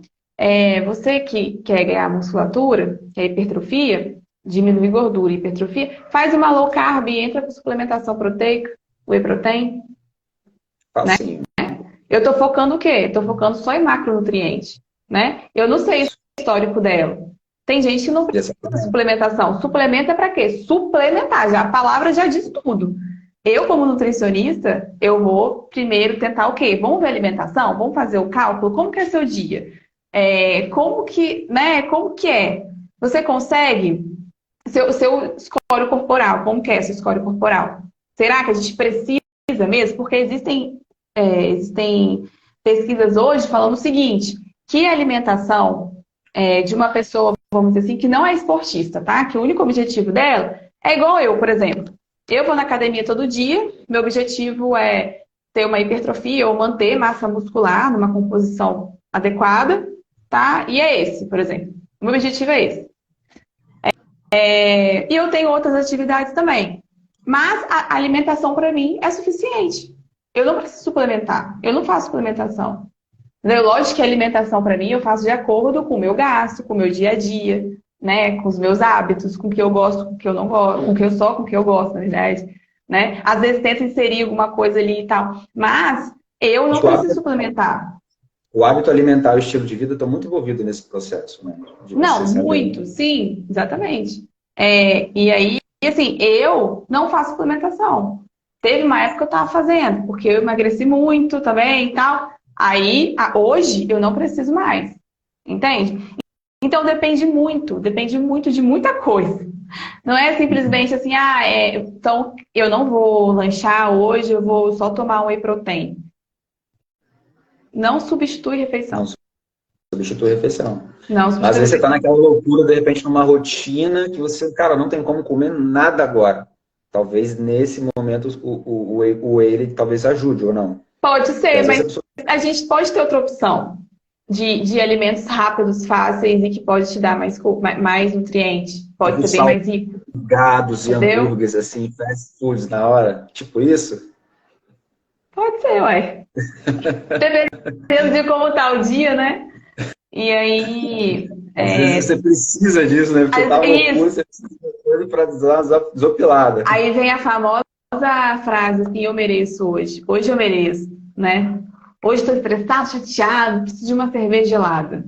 você que quer ganhar musculatura, quer hipertrofia, diminuir gordura e hipertrofia, faz uma low carb e entra com suplementação proteica, whey protein. Facinho. Né? Eu tô focando o quê? Tô focando só em macronutrientes. Né? Eu não sei o histórico dela. Tem gente que não precisa de suplementação. Suplementa para quê? Suplementar. Já, a palavra já diz tudo. Eu, como nutricionista, eu vou primeiro tentar o quê? Vamos ver a alimentação? Vamos fazer o cálculo? Como que é seu dia? Como que é? Você consegue? Seu score corporal, como que é seu score corporal? Será que a gente precisa mesmo? Porque existem pesquisas hoje falando o seguinte, que a alimentação de uma pessoa, vamos dizer assim, que não é esportista, tá? Que o único objetivo dela é igual eu, por exemplo. Eu vou na academia todo dia, meu objetivo é ter uma hipertrofia ou manter massa muscular numa composição adequada, tá? E é esse, por exemplo. O meu objetivo é esse. E eu tenho outras atividades também. Mas a alimentação, para mim, é suficiente. Eu não preciso suplementar. Eu não faço suplementação. Entendeu? Lógico que a alimentação, para mim, eu faço de acordo com o meu gasto, com o meu dia a dia, né? Com os meus hábitos, com o que eu gosto, com o que eu não gosto, com o que eu gosto, na verdade. Né? Às vezes tento inserir alguma coisa ali e tal. Mas eu não preciso suplementar. O hábito alimentar e o estilo de vida estão muito envolvidos nesse processo, né? Não, muito, sim, exatamente. E aí, assim, eu não faço suplementação. Teve uma época que eu estava fazendo, porque eu emagreci muito também e tal. Aí, hoje, eu não preciso mais. Entende? Então, depende muito de muita coisa. Não é simplesmente assim, então eu não vou lanchar hoje, eu vou só tomar um whey protein. Não substitui refeição. Não substitui refeição. Não substitui. Às vezes você está naquela loucura, de repente, numa rotina que você, cara, não tem como comer nada agora. Talvez nesse momento o whey ele talvez ajude ou não. Pode ser, mas a gente pode ter outra opção de alimentos rápidos, fáceis e que pode te dar mais nutrientes. Pode ser bem mais rico. Gados e hambúrgueres, assim, fast foods na hora. Tipo isso? Pode ser, ué. Dependendo de como tá o dia, né? E aí... Às vezes você precisa disso, né? Porque tá loucura, você precisa de coisa pra dar uma desopilada. Aí vem a famosa frase assim, eu mereço hoje. Hoje eu mereço, né? Hoje estou estressado, chateado, preciso de uma cerveja gelada.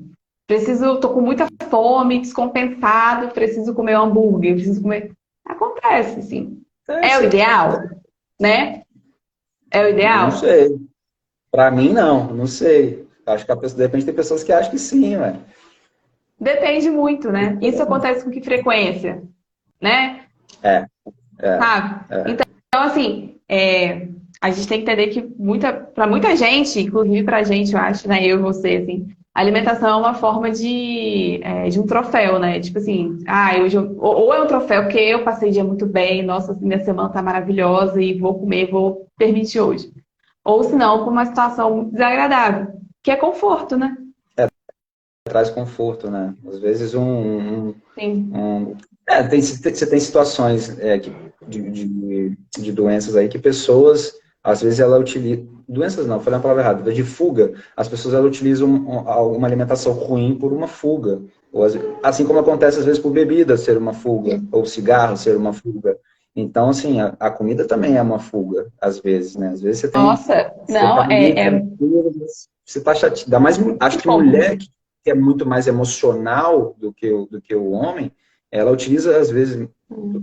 Tô com muita fome, descompensado, preciso comer um hambúrguer, preciso comer... Acontece, assim. É o ideal, né? É o ideal? Não sei. Pra mim, não sei. Acho que de repente tem pessoas que acham que sim, ué. Depende muito, né? Isso acontece com que frequência, né? Sabe? Então, assim, a gente tem que entender que para muita gente, inclusive pra gente, eu acho, né? Eu e você, assim, a alimentação é uma forma de um troféu, né? Tipo assim, hoje ou é um troféu porque eu passei o dia muito bem, nossa, minha semana tá maravilhosa e vou comer, vou permitir hoje. Ou se não, por uma situação desagradável, que é conforto, né? Traz conforto, né? Às vezes Sim. Você tem situações de doenças aí que pessoas, às vezes ela utiliza... Doenças não, falei a palavra errada. De fuga, as pessoas ela utilizam uma alimentação ruim por uma fuga. Ou, assim como acontece às vezes por bebida ser uma fuga, ou cigarro ser uma fuga. Então, assim, a comida também é uma fuga, às vezes, né? Às vezes você tem... Nossa, não, Você tá chateado. Acho que mulher que é muito mais emocional do que o homem, ela utiliza, às vezes,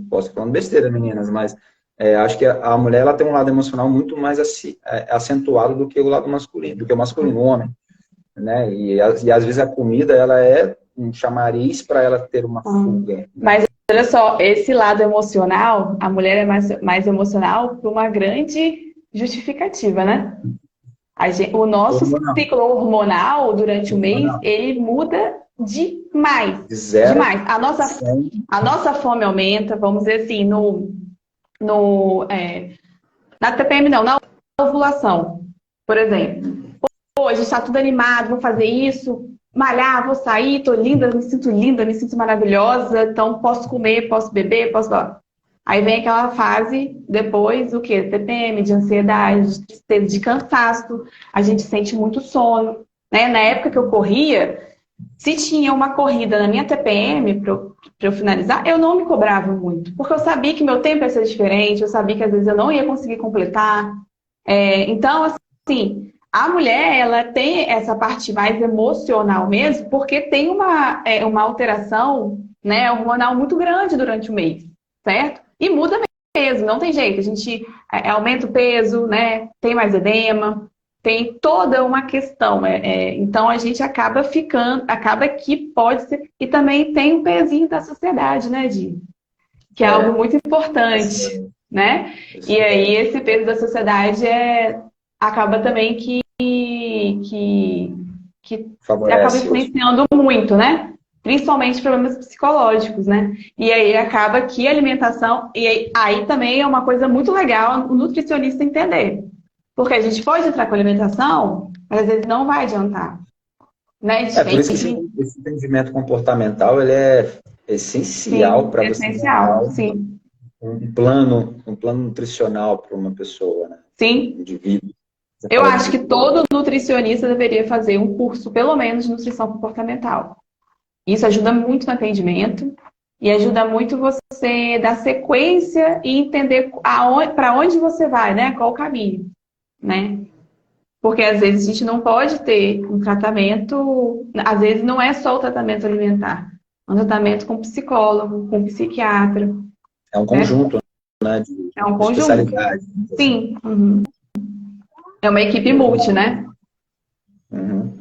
posso falando besteira, meninas, mas acho que a mulher ela tem um lado emocional muito mais acentuado do que o lado masculino, do que o masculino, o homem, né? E às vezes a comida, ela é um chamariz para ela ter uma fuga. Mas olha só, esse lado emocional, a mulher é mais emocional por uma grande justificativa, né? O nosso ciclo hormonal durante o mês, ele muda demais. Demais. A nossa fome aumenta, vamos dizer assim, na TPM não, na ovulação, por exemplo. Pô, a gente tá tudo animado, vou fazer isso, malhar, vou sair, tô linda, me sinto maravilhosa, então posso comer, posso beber, posso... Aí vem aquela fase, depois, o quê? TPM, de ansiedade, de tristeza, de cansaço. A gente sente muito sono, né? Na época que eu corria, se tinha uma corrida na minha TPM, para eu finalizar, eu não me cobrava muito. Porque eu sabia que meu tempo ia ser diferente, eu sabia que às vezes eu não ia conseguir completar. Então, assim, A mulher, ela tem essa parte mais emocional mesmo, porque tem uma alteração, né, hormonal muito grande durante o mês, certo? E muda mesmo, não tem jeito. A gente aumenta o peso, né, tem mais edema, tem toda uma questão. Então a gente acaba acaba que pode ser. E também tem um pezinho da sociedade, né, Di? Que é algo muito importante, né? E aí esse peso da sociedade acaba também que acaba Favorece hoje. influenciando muito, né? Principalmente problemas psicológicos, né? E aí acaba que a alimentação, e aí também é uma coisa muito legal o nutricionista entender. Porque a gente pode entrar com alimentação, mas às vezes não vai adiantar. Né? Por isso que esse entendimento comportamental ele é essencial Sim, para é você montar essencial, sim. um plano nutricional para uma pessoa, né? Um Sim. indivíduo. Você Eu fala acho que de... todo nutricionista deveria fazer um curso, pelo menos, de nutrição comportamental. Isso ajuda muito no atendimento e ajuda muito você dar sequência e entender para onde você vai, né? Qual o caminho, né? Porque às vezes a gente não pode ter um tratamento, às vezes não é só o tratamento alimentar, é um tratamento com psicólogo, com psiquiatra, É um né? conjunto, né, É um de conjunto. especialidade. Assim. Sim, uhum. É uma equipe multi, né? Uhum.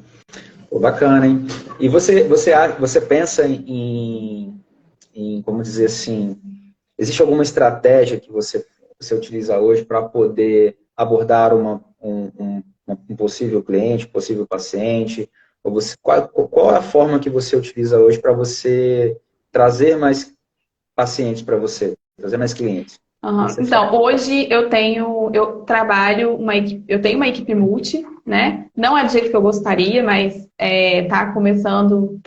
Pô, bacana, hein? E você pensa como dizer assim, existe alguma estratégia que você utiliza hoje para poder abordar um possível cliente, possível paciente? Ou qual é a forma que você utiliza hoje para você trazer mais pacientes para você, trazer mais clientes? O que Uhum. você faz? Então, hoje eu trabalho eu tenho uma equipe multi, né? Não é do jeito que eu gostaria, mas tá começando,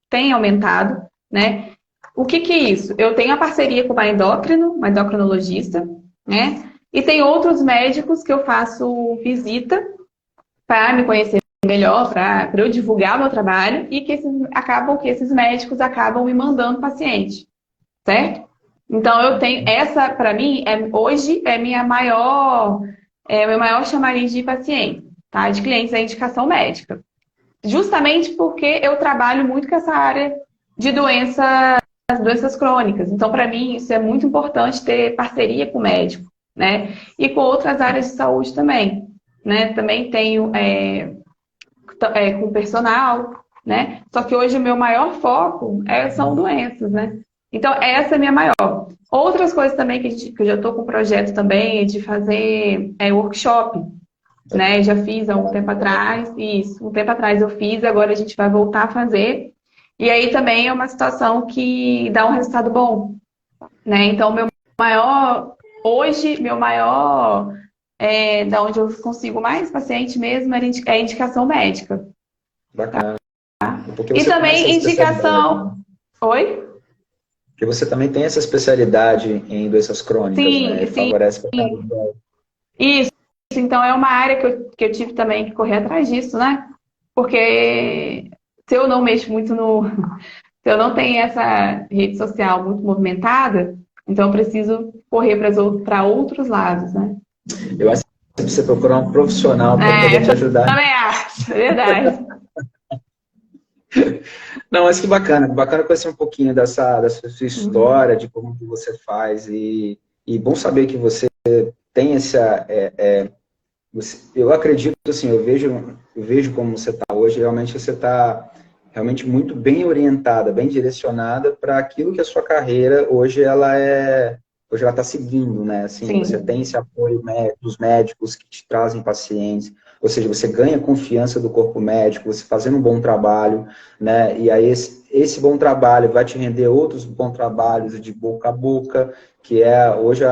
tem aumentado, né? O que que é isso? Eu tenho a parceria com uma endocrinologista, né? E tem outros médicos que eu faço visita para me conhecer melhor, para eu divulgar meu trabalho e que esses médicos acabam me mandando paciente, certo? Então eu tenho essa para mim hoje é meu maior chamariz de paciente, tá? De clientes é indicação médica. Justamente porque eu trabalho muito com essa área de doenças crônicas. Então, para mim, isso é muito importante ter parceria com o médico, né? E com outras áreas de saúde também, né? Também tenho com personal, né? Só que hoje o meu maior foco são doenças, né? Então, essa é a minha maior. Outras coisas também que eu já estou com um projeto também é de fazer workshop, né? Já fiz há um tempo atrás, isso, um tempo atrás eu fiz, agora a gente vai voltar a fazer. E aí também é uma situação que dá um resultado bom, né? Então, hoje, meu maior, da onde eu consigo mais paciente mesmo é a indicação médica. Bacana. Porque E você tem essa também especialidade, né? indicação. Oi? Porque você também tem essa especialidade em doenças crônicas, Sim, né? E sim. favorece para caramba. Isso. Então é uma área que eu tive também que correr atrás disso, né? Porque se eu não mexo muito no. Se eu não tenho essa rede social muito movimentada, então eu preciso correr para outros lados, né? Eu acho que você procurar um profissional para poder te Eu ajudar. também acho, é verdade. Não, mas que bacana. Bacana conhecer um pouquinho dessa sua história, de como que você faz. E bom saber que você tem essa... eu acredito, assim, eu vejo como você está hoje, realmente você está realmente muito bem orientada, bem direcionada para aquilo que a sua carreira hoje ela está seguindo, né? Assim, você Sim, tem esse apoio dos médicos que te trazem pacientes, ou seja, você ganha confiança do corpo médico, você fazendo um bom trabalho, né? E aí esse bom trabalho vai te render outros bons trabalhos de boca a boca, que é hoje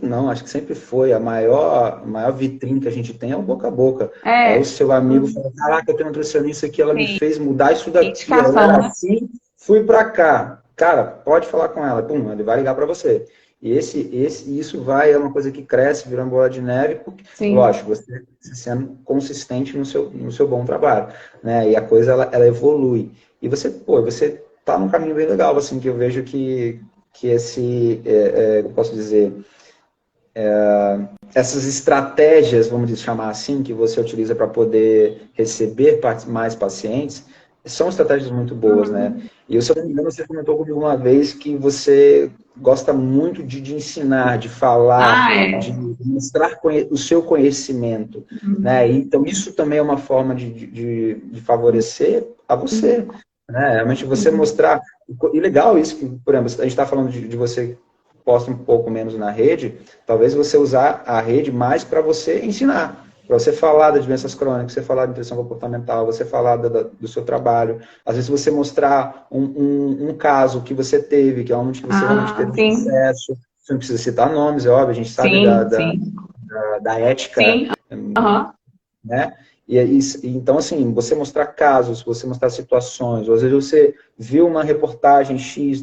não, acho que sempre foi a maior vitrine que a gente tem é o boca a boca. É o é, seu amigo falando, caraca, eu tenho uma nutricionista que ela me sim, fez mudar isso daqui, eu indicação, era né? assim, fui pra cá. Cara, pode falar com ela, pum, ele vai ligar para você. E isso é uma coisa que cresce, vira uma bola de neve, porque, Sim. lógico, você sendo consistente no seu bom trabalho, né? E a coisa, ela evolui. E você tá num caminho bem legal, assim, que eu vejo que eu posso dizer, essas estratégias, vamos chamar assim, que você utiliza para poder receber mais pacientes, são estratégias muito boas, né? E se eu não me engano, você comentou comigo uma vez que você gosta muito de ensinar, de falar, de mostrar o seu conhecimento, né? Então, isso também é uma forma de favorecer a você, né? Realmente você mostrar... E legal isso, que, por exemplo, a gente está falando de você posta um pouco menos na rede, talvez você usar a rede mais para você ensinar, para você falar das doenças crônicas, você falar de nutrição comportamental, você falar do seu trabalho, às vezes você mostrar um caso que você teve, que é onde você realmente teve sucesso, você não precisa citar nomes, é óbvio, a gente sabe da ética, né? Então, assim, você mostrar casos, você mostrar situações, ou às vezes você viu uma reportagem X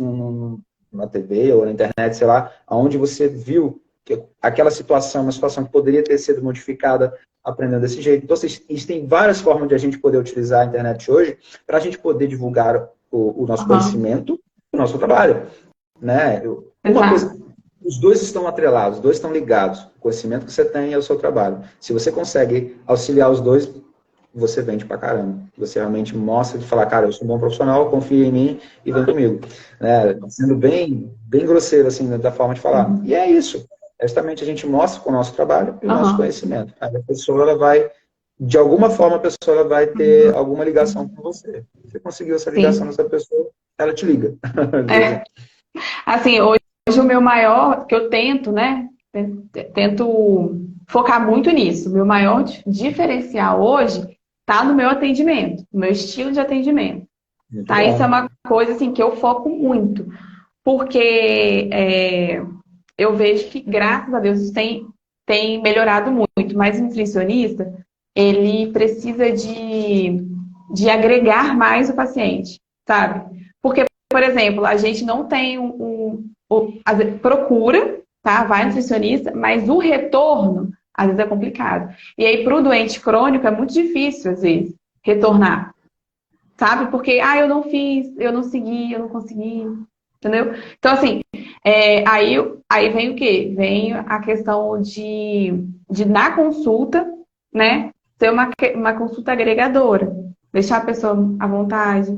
na TV ou na internet, sei lá, onde você viu que aquela situação, uma situação que poderia ter sido modificada aprendendo desse jeito. Então, existem várias formas de a gente poder utilizar a internet hoje para a gente poder divulgar o nosso conhecimento, o nosso trabalho, né? Uma coisa, os dois estão atrelados, os dois estão ligados. O conhecimento que você tem é o seu trabalho. Se você consegue auxiliar os dois, você vende pra caramba. Você realmente mostra de falar, cara, eu sou um bom profissional, confia em mim e vem comigo. Né? Sendo bem grosseiro, assim, da forma de falar. E é isso. Justamente a gente mostra com o nosso trabalho e o nosso conhecimento. Aí a pessoa, ela vai, de alguma forma, a pessoa ela vai ter alguma ligação com você. Você conseguiu essa ligação dessa pessoa, ela te liga. Assim, hoje o meu maior, que eu tento, né? Tento focar muito nisso. O meu maior diferencial hoje tá no meu atendimento, no meu estilo de atendimento. Tá? Isso é uma coisa assim que eu foco muito, porque eu vejo que, graças a Deus, isso tem melhorado muito, mas o nutricionista, ele precisa de agregar mais o paciente, sabe? Porque, por exemplo, a gente não tem procura, tá? Vai nutricionista, mas o retorno às vezes é complicado. E aí, para o doente crônico, é muito difícil, às vezes, retornar. Sabe? Porque, eu não fiz, eu não segui, eu não consegui. Entendeu? Então, assim, aí vem o quê? Vem a questão de na consulta, né? Ser uma consulta agregadora. Deixar a pessoa à vontade.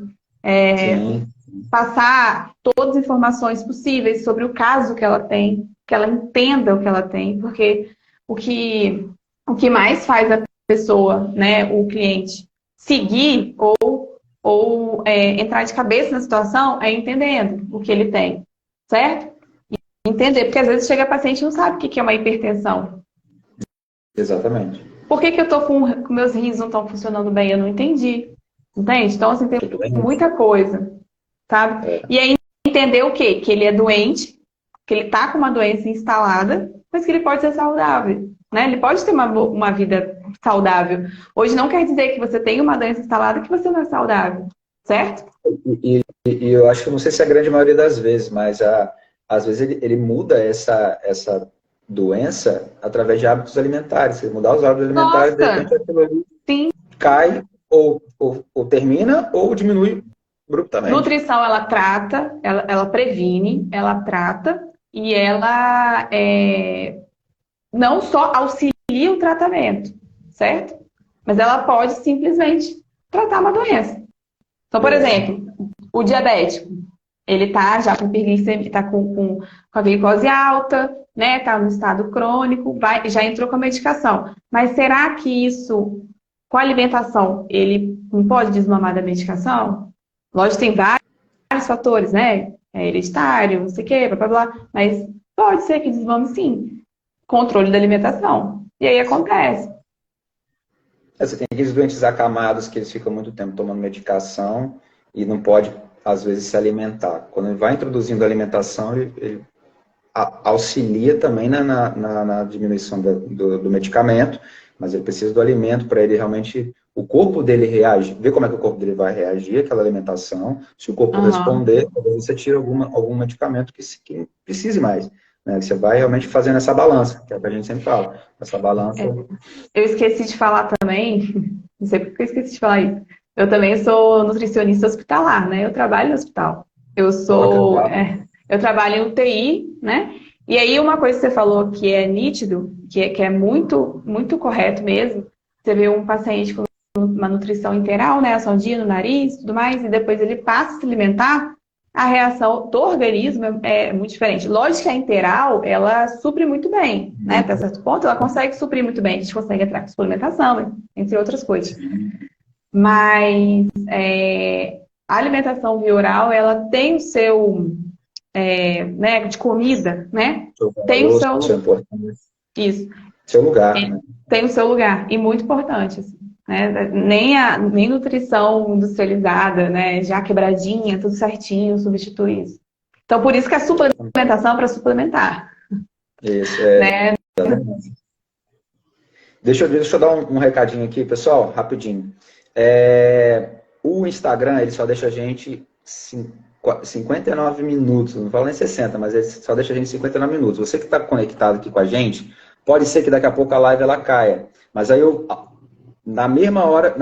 Passar todas as informações possíveis sobre o caso que ela tem, que ela entenda o que ela tem, porque o que mais faz a pessoa, né, o cliente, seguir ou entrar de cabeça na situação é entendendo o que ele tem, certo? Entender, porque às vezes chega paciente e não sabe o que é uma hipertensão. Exatamente. Por que eu tô com meus rins não estão funcionando bem? Eu não entendi. Entende? Então, assim, tem muita coisa, sabe? E aí entender o quê? Que ele é doente, que ele tá com uma doença instalada, mas que ele pode ser saudável, né? Ele pode ter uma vida saudável. Hoje não quer dizer que você tem uma doença instalada que você não é saudável, certo? E eu acho que, não sei se é a grande maioria das vezes, mas às vezes ele muda essa doença através de hábitos alimentares. Se mudar os hábitos alimentares, de repente aquilo ali cai ou termina ou diminui abruptamente. Nutrição, ela trata, ela previne, ela trata e ela não só auxilia o tratamento, certo? Mas ela pode simplesmente tratar uma doença. Então, por exemplo, o diabético, ele tá já com hiperglicemia, tá com a glicose alta, né? Tá no estado crônico, já entrou com a medicação. Mas será que isso, com a alimentação, ele não pode desmamar da medicação? Lógico, tem vários fatores, né? Hereditário, não sei o quê, blá, blá, blá. Mas pode ser que desmame sim. Controle da alimentação. E aí acontece. Você tem aqueles doentes acamados que eles ficam muito tempo tomando medicação e não pode, às vezes, se alimentar. Quando ele vai introduzindo a alimentação, ele auxilia também na diminuição do medicamento, mas ele precisa do alimento para ele realmente, o corpo dele reagir, ver como é que o corpo dele vai reagir àquela alimentação. Se o corpo responder, talvez você tire algum medicamento que precise mais. Né? Você vai realmente fazendo essa balança, que é o que a gente sempre fala. Essa balança... Eu esqueci de falar também, não sei porque eu esqueci de falar isso. Eu também sou nutricionista hospitalar, né? Eu trabalho no hospital. Eu trabalho em UTI, né? E aí, uma coisa que você falou que é nítido, que é muito, muito correto mesmo, você vê um paciente com uma nutrição interal, né, a sondinha no nariz e tudo mais, e depois ele passa a se alimentar, a reação do organismo é muito diferente. Lógico que a interal, ela supre muito bem, né, até certo ponto, ela consegue suprir muito bem, a gente consegue entrar com suplementação, entre outras coisas. Mas a alimentação via oral, ela tem o seu, né, de comida, né? Tem o seu... Isso. Seu lugar, né? Tem o seu lugar, e muito importante, assim, né? Nem nutrição industrializada, né? Já quebradinha, tudo certinho, substitui isso. Então, por isso que a suplementação é para suplementar. Isso, né? Deixa eu dar um recadinho aqui, pessoal, rapidinho. O Instagram, ele só deixa a gente 59 minutos, não falo nem 60, mas ele só deixa a gente 59 minutos. Você que está conectado aqui com a gente, pode ser que daqui a pouco a live ela caia. Mas aí na mesma hora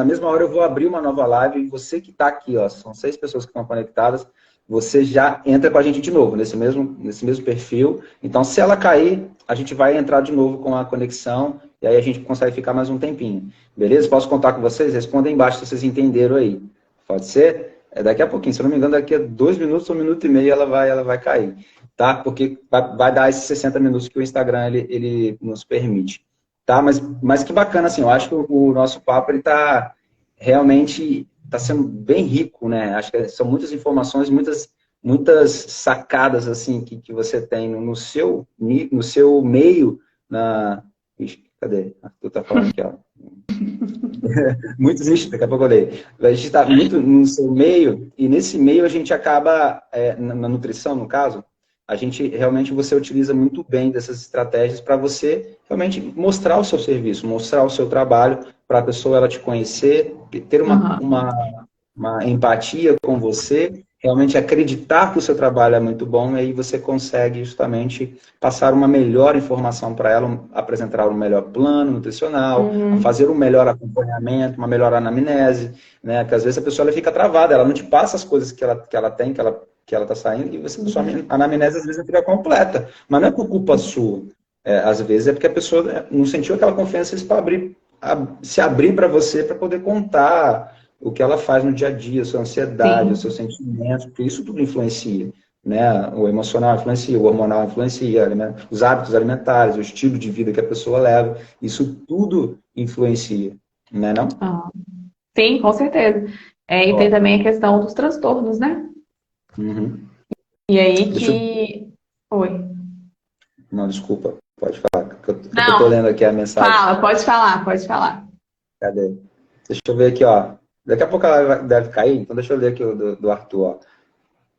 eu vou abrir uma nova live e você que está aqui, ó, são 6 pessoas que estão conectadas, você já entra com a gente de novo, nesse mesmo perfil. Então, se ela cair, a gente vai entrar de novo com a conexão e aí a gente consegue ficar mais um tempinho. Beleza? Posso contar com vocês? Respondem embaixo se vocês entenderam aí. Pode ser? Daqui a pouquinho, se eu não me engano, daqui a 2 minutos, 1 minuto e meio, ela vai cair. Tá? Porque vai dar esses 60 minutos que o Instagram ele nos permite. Tá? Mas que bacana, assim, eu acho que o nosso papo ele tá realmente sendo bem rico, né? Acho que são muitas informações, muitas sacadas assim que você tem no seu meio, Ixi, cadê? Tu tá falando aqui, ó. Muitos, daqui a pouco eu leio. A gente está muito no seu meio, e nesse meio a gente acaba, na nutrição, no caso, a gente realmente você utiliza muito bem dessas estratégias para você realmente mostrar o seu serviço, mostrar o seu trabalho, para a pessoa ela te conhecer, ter uma empatia com você, realmente acreditar que o seu trabalho é muito bom, e aí você consegue justamente passar uma melhor informação para ela, apresentar um melhor plano nutricional, fazer um melhor acompanhamento, uma melhor anamnese, né? Porque às vezes a pessoa ela fica travada, ela não te passa as coisas que ela tem, que ela está saindo, e você, a sua anamnese às vezes não fica completa. Mas não é por culpa sua. Às vezes é porque a pessoa não sentiu aquela confiança para se abrir para você, para poder contar o que ela faz no dia a dia, a sua ansiedade, os seus sentimentos, porque isso tudo influencia. Né? O emocional influencia, o hormonal influencia, os hábitos alimentares, o estilo de vida que a pessoa leva, isso tudo influencia. Não é não? Sim, com certeza. E tem também a questão dos transtornos, né? E aí Oi. Não, desculpa, pode falar. Eu tô lendo aqui a mensagem. Pode falar. Cadê? Deixa eu ver aqui, ó. Daqui a pouco ela deve cair, então deixa eu ler aqui o do Arthur,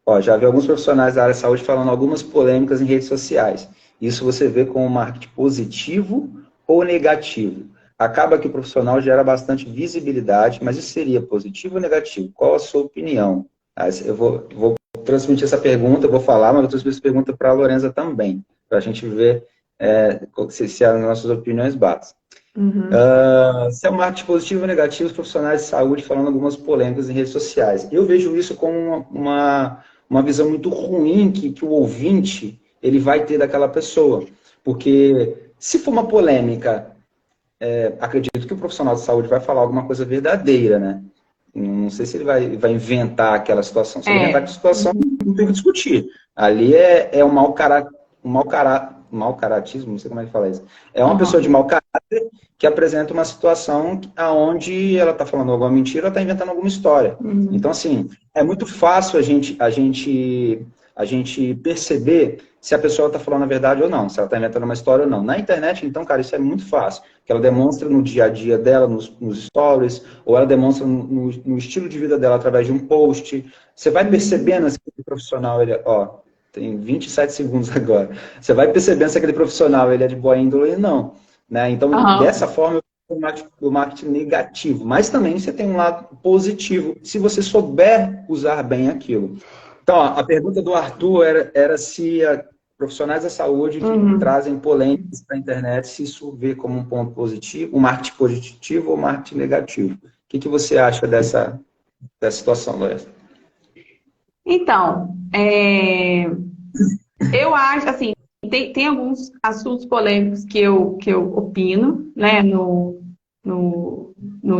ó. Já vi alguns profissionais da área de saúde falando algumas polêmicas em redes sociais. Isso você vê como marketing positivo ou negativo? Acaba que o profissional gera bastante visibilidade, mas isso seria positivo ou negativo? Qual a sua opinião? Eu vou transmitir essa pergunta, eu vou falar, mas eu vou transmitir essa pergunta para a Lorenza também, para a gente ver se as nossas opiniões batem. Se é um marketing positivo ou negativo, os profissionais de saúde falando algumas polêmicas em redes sociais. Eu vejo isso como uma visão muito ruim que o ouvinte ele vai ter daquela pessoa. Porque se for uma polêmica, acredito que o profissional de saúde vai falar alguma coisa verdadeira, né? Não sei se ele vai inventar aquela situação. Se ele inventar aquela situação, não tem o que discutir. Ali é um mau caratismo, não sei como é que fala isso. É uma pessoa de mau caráter que apresenta uma situação onde ela está falando alguma mentira ou está inventando alguma história. Então, assim, é muito fácil a gente perceber se a pessoa está falando a verdade ou não, se ela está inventando uma história ou não. Na internet, então, cara, isso é muito fácil. Que ela demonstra no dia a dia dela, nos stories, ou ela demonstra no estilo de vida dela através de um post. Você vai percebendo se aquele profissional, tem 27 segundos agora. Você vai percebendo se aquele profissional ele é de boa índole ou não. Né? Então, dessa forma, o marketing negativo. Mas também você tem um lado positivo, se você souber usar bem aquilo. Então, a pergunta do Arthur era se profissionais da saúde que trazem polêmicas para a internet, se isso vê como um ponto positivo, um marketing positivo ou marketing negativo. O que você acha dessa situação, Lorenza? Então, eu acho, assim, tem alguns assuntos polêmicos que eu opino, né, no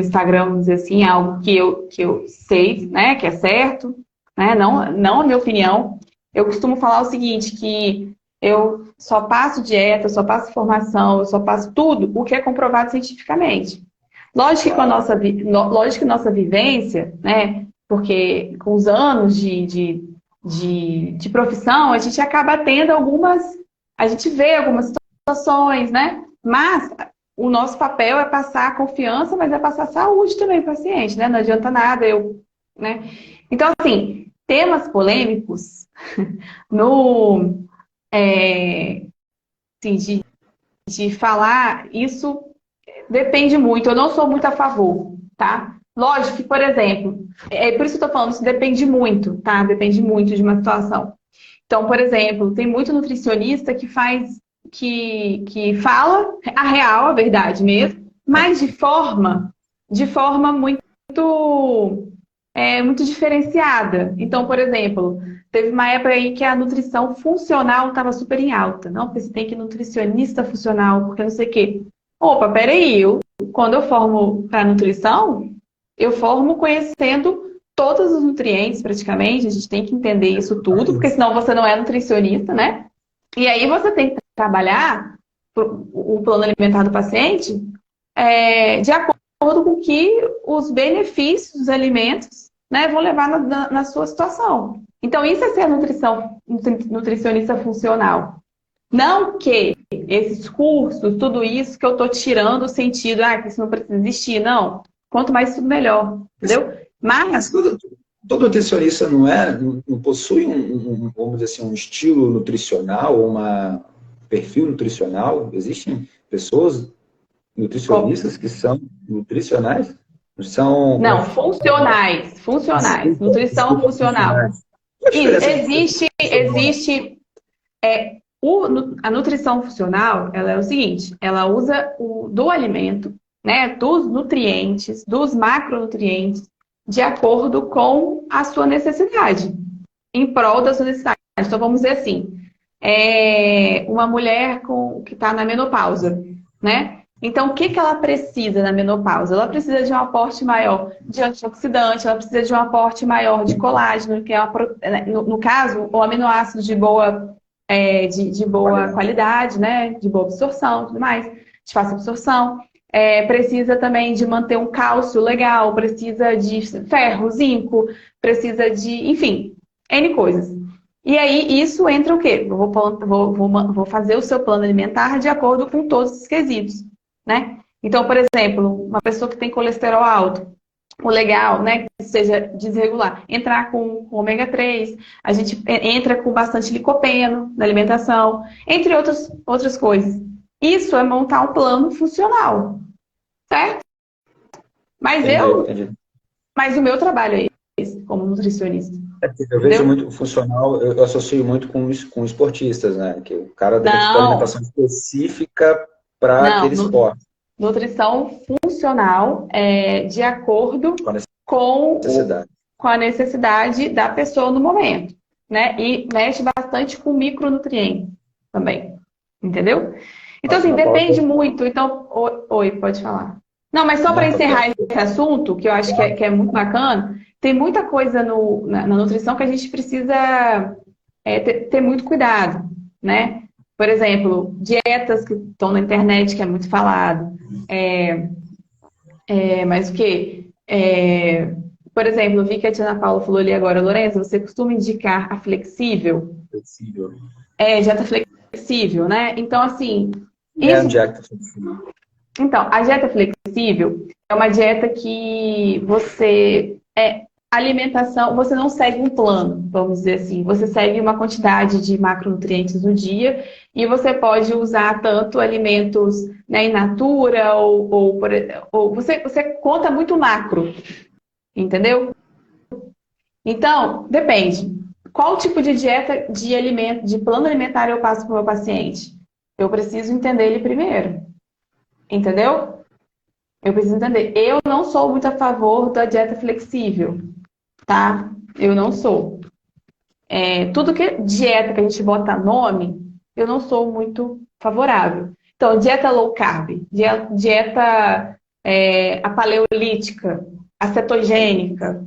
Instagram, vamos dizer assim, algo que eu sei, né, que é certo, né, não a minha opinião. Eu costumo falar o seguinte, que eu só passo dieta, eu só passo formação, eu só passo tudo o que é comprovado cientificamente. Lógico que com a lógico que nossa vivência, né, porque com os anos de profissão, a gente acaba tendo a gente vê algumas situações, né? Mas o nosso papel é passar a confiança, mas é passar saúde também para o paciente, né? Não adianta nada né? Então, assim, temas polêmicos no, assim, de falar, isso depende muito. Eu não sou muito a favor, tá? Lógico que, por exemplo, por isso que eu tô falando, isso depende muito, tá? Depende muito de uma situação. Então, por exemplo, tem muito nutricionista que fala a real, a verdade mesmo, mas de forma muito diferenciada. Então, por exemplo, teve uma época aí que a nutrição funcional estava super em alta. Não, porque você tem que ir nutricionista funcional, porque não sei o quê. Opa, peraí, quando eu formo para nutrição, eu formo conhecendo todos os nutrientes, praticamente. A gente tem que entender isso tudo, porque senão você não é nutricionista, né? E aí você tem que trabalhar o plano alimentar do paciente de acordo com que os benefícios dos alimentos, né, vão levar na sua situação. Então, isso é ser nutricionista funcional. Não que esses cursos, tudo isso que eu estou tirando o sentido, que isso não precisa existir, não. Quanto mais estudo, melhor. Entendeu? Mas todo nutricionista não possui vamos dizer assim, um estilo nutricional, perfil nutricional? Existem pessoas nutricionistas que são nutricionais? Não, funcionais. Funcionais. Nutrição funcional. Isso, existe a nutrição funcional, ela é o seguinte, ela usa do alimento, né, dos nutrientes, dos macronutrientes, de acordo com a sua necessidade, em prol da sua necessidade. Então, vamos dizer assim, uma mulher que está na menopausa, né? Então, o que ela precisa na menopausa? Ela precisa de um aporte maior de antioxidante, ela precisa de um aporte maior de colágeno, que é no caso, o aminoácido de boa qualidade, né? De boa absorção, tudo mais, de fácil absorção. Precisa também de manter um cálcio legal, precisa de ferro, zinco, precisa de, enfim, N coisas. E aí, isso entra o quê? Eu vou fazer o seu plano alimentar de acordo com todos os quesitos, né? Então, por exemplo, uma pessoa que tem colesterol alto, o legal, né, que seja desregular, entrar com ômega 3, a gente entra com bastante licopeno na alimentação, entre outras coisas. Isso é montar um plano funcional, certo? Mas Entendi. Mas o meu trabalho é esse, como nutricionista. Eu vejo muito funcional, eu associo muito com esportistas, né? Que o cara tem uma alimentação específica para aquele esporte. Nutrição funcional de acordo com a necessidade da pessoa no momento, né? E mexe bastante com micronutrientes também, entendeu? Então, assim, depende muito. Então, oi, pode falar. Não, mas só para encerrar esse assunto, que eu acho que é muito bacana, tem muita coisa na nutrição que a gente precisa ter muito cuidado, né? Por exemplo, dietas que estão na internet, que é muito falado. Mas o quê? Por exemplo, eu vi que a Tia Ana Paula falou ali agora, Lorenzo, você costuma indicar a flexível? Flexível. Dieta flexível, né? Então, assim... dieta flexível. Então, a dieta flexível é uma dieta que alimentação, você não segue um plano, vamos dizer assim. Você segue uma quantidade de macronutrientes no dia e você pode usar tanto alimentos, né, in natura ou você conta muito macro, entendeu? Então, depende. Qual tipo de dieta de alimento, de plano alimentar eu passo para o meu paciente? Eu preciso entender ele primeiro. Entendeu? Eu preciso entender. Eu não sou muito a favor da dieta flexível, tá? Eu não sou. Tudo que dieta que a gente bota nome, eu não sou muito favorável. Então, dieta low carb, dieta a paleolítica, a cetogênica.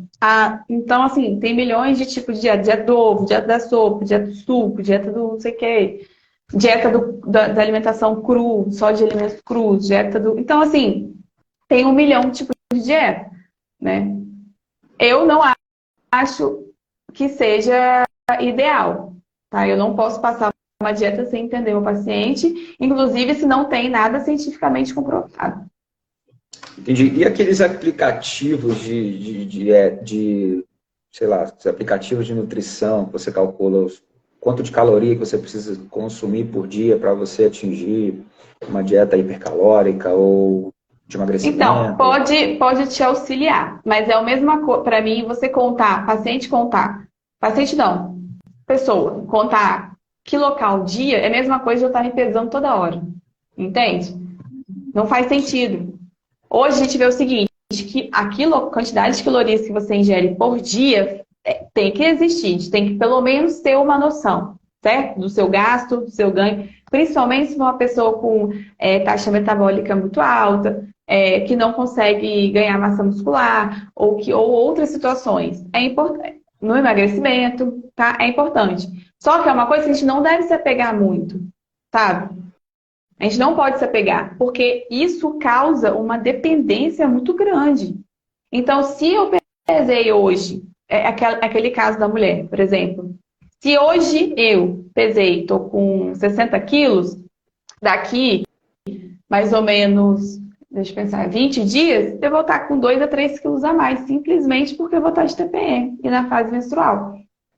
Então, assim, tem milhões de tipos de dieta. Dieta do ovo, dieta da sopa, dieta do suco, dieta do não sei o quê. Dieta da alimentação cru, só de alimentos crus, dieta do... Então, assim, tem 1 milhão de tipos de dieta, né? Eu não acho que seja ideal, tá? Eu não posso passar uma dieta sem entender o paciente, inclusive se não tem nada cientificamente comprovado. Entendi. E aqueles aplicativos sei lá, aplicativos de nutrição, que você calcula quanto de caloria que você precisa consumir por dia para você atingir uma dieta hipercalórica ou de emagrecimento? Então, pode te auxiliar, mas é a mesma coisa, para mim, você contar, paciente não, pessoa, contar quilocal dia é a mesma coisa de eu estar me pesando toda hora, entende? Não faz sentido. Hoje a gente vê o seguinte, que a quantidade de calorias que você ingere por dia tem que existir, a gente tem que pelo menos ter uma noção, certo? Do seu gasto, do seu ganho, principalmente se for uma pessoa com taxa metabólica muito alta, que não consegue ganhar massa muscular, ou outras situações. É importante. No emagrecimento, tá? É importante. Só que é uma coisa que a gente não deve se apegar muito, sabe? A gente não pode se apegar, porque isso causa uma dependência muito grande. Então, se eu pesei hoje, aquele caso da mulher, por exemplo, se hoje eu pesei, estou com 60 quilos, daqui mais ou menos, deixa eu pensar, 20 dias, eu vou estar com 2 a 3 quilos a mais, simplesmente porque eu vou estar de TPM e na fase menstrual.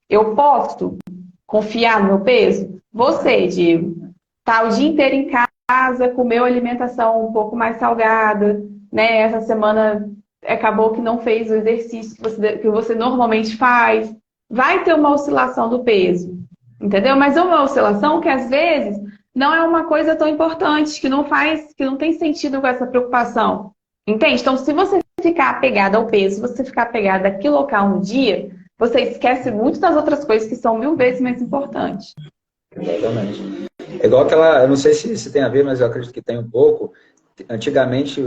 Eu posso confiar no meu peso? Você, Diego, tá o dia inteiro em casa, comeu alimentação um pouco mais salgada, né? Essa semana acabou que não fez o exercício que você normalmente faz. Vai ter uma oscilação do peso, entendeu? Mas é uma oscilação que às vezes não é uma coisa tão importante, que não tem sentido com essa preocupação. Entende? Então, se você ficar apegada ao peso, se você ficar apegada a quilocal no dia, você esquece muito das outras coisas que são 1000 vezes mais importantes. Exatamente. É igual aquela, eu não sei se tem a ver, mas eu acredito que tem um pouco. Antigamente,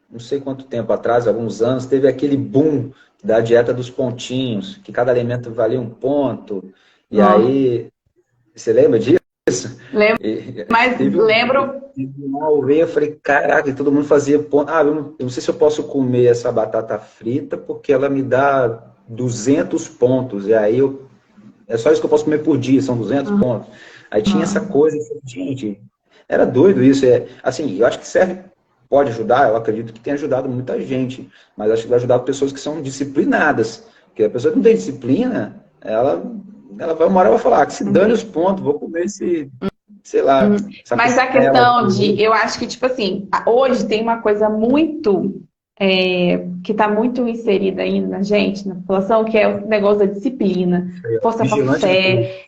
não sei quanto tempo atrás, alguns anos, teve aquele boom da dieta dos pontinhos, que cada alimento valia um ponto. E aí, você lembra disso? Lembro, mas lembro... Eu falei, caraca, e todo mundo fazia ponto. Eu não sei se eu posso comer essa batata frita, porque ela me dá 200 pontos. E aí, é só isso que eu posso comer por dia, são 200 pontos. Aí tinha essa coisa, gente, era doido isso. Assim, eu acho que pode ajudar, eu acredito que tem ajudado muita gente, mas acho que vai ajudar pessoas que são disciplinadas. Porque a pessoa que não tem disciplina, ela vai uma hora vai falar, que se dane os pontos, vou comer esse, sei lá. Mas a questão eu acho que, tipo assim, hoje tem uma coisa muito, que está muito inserida ainda na gente, na população, que é o negócio da disciplina. Força, foco, fé,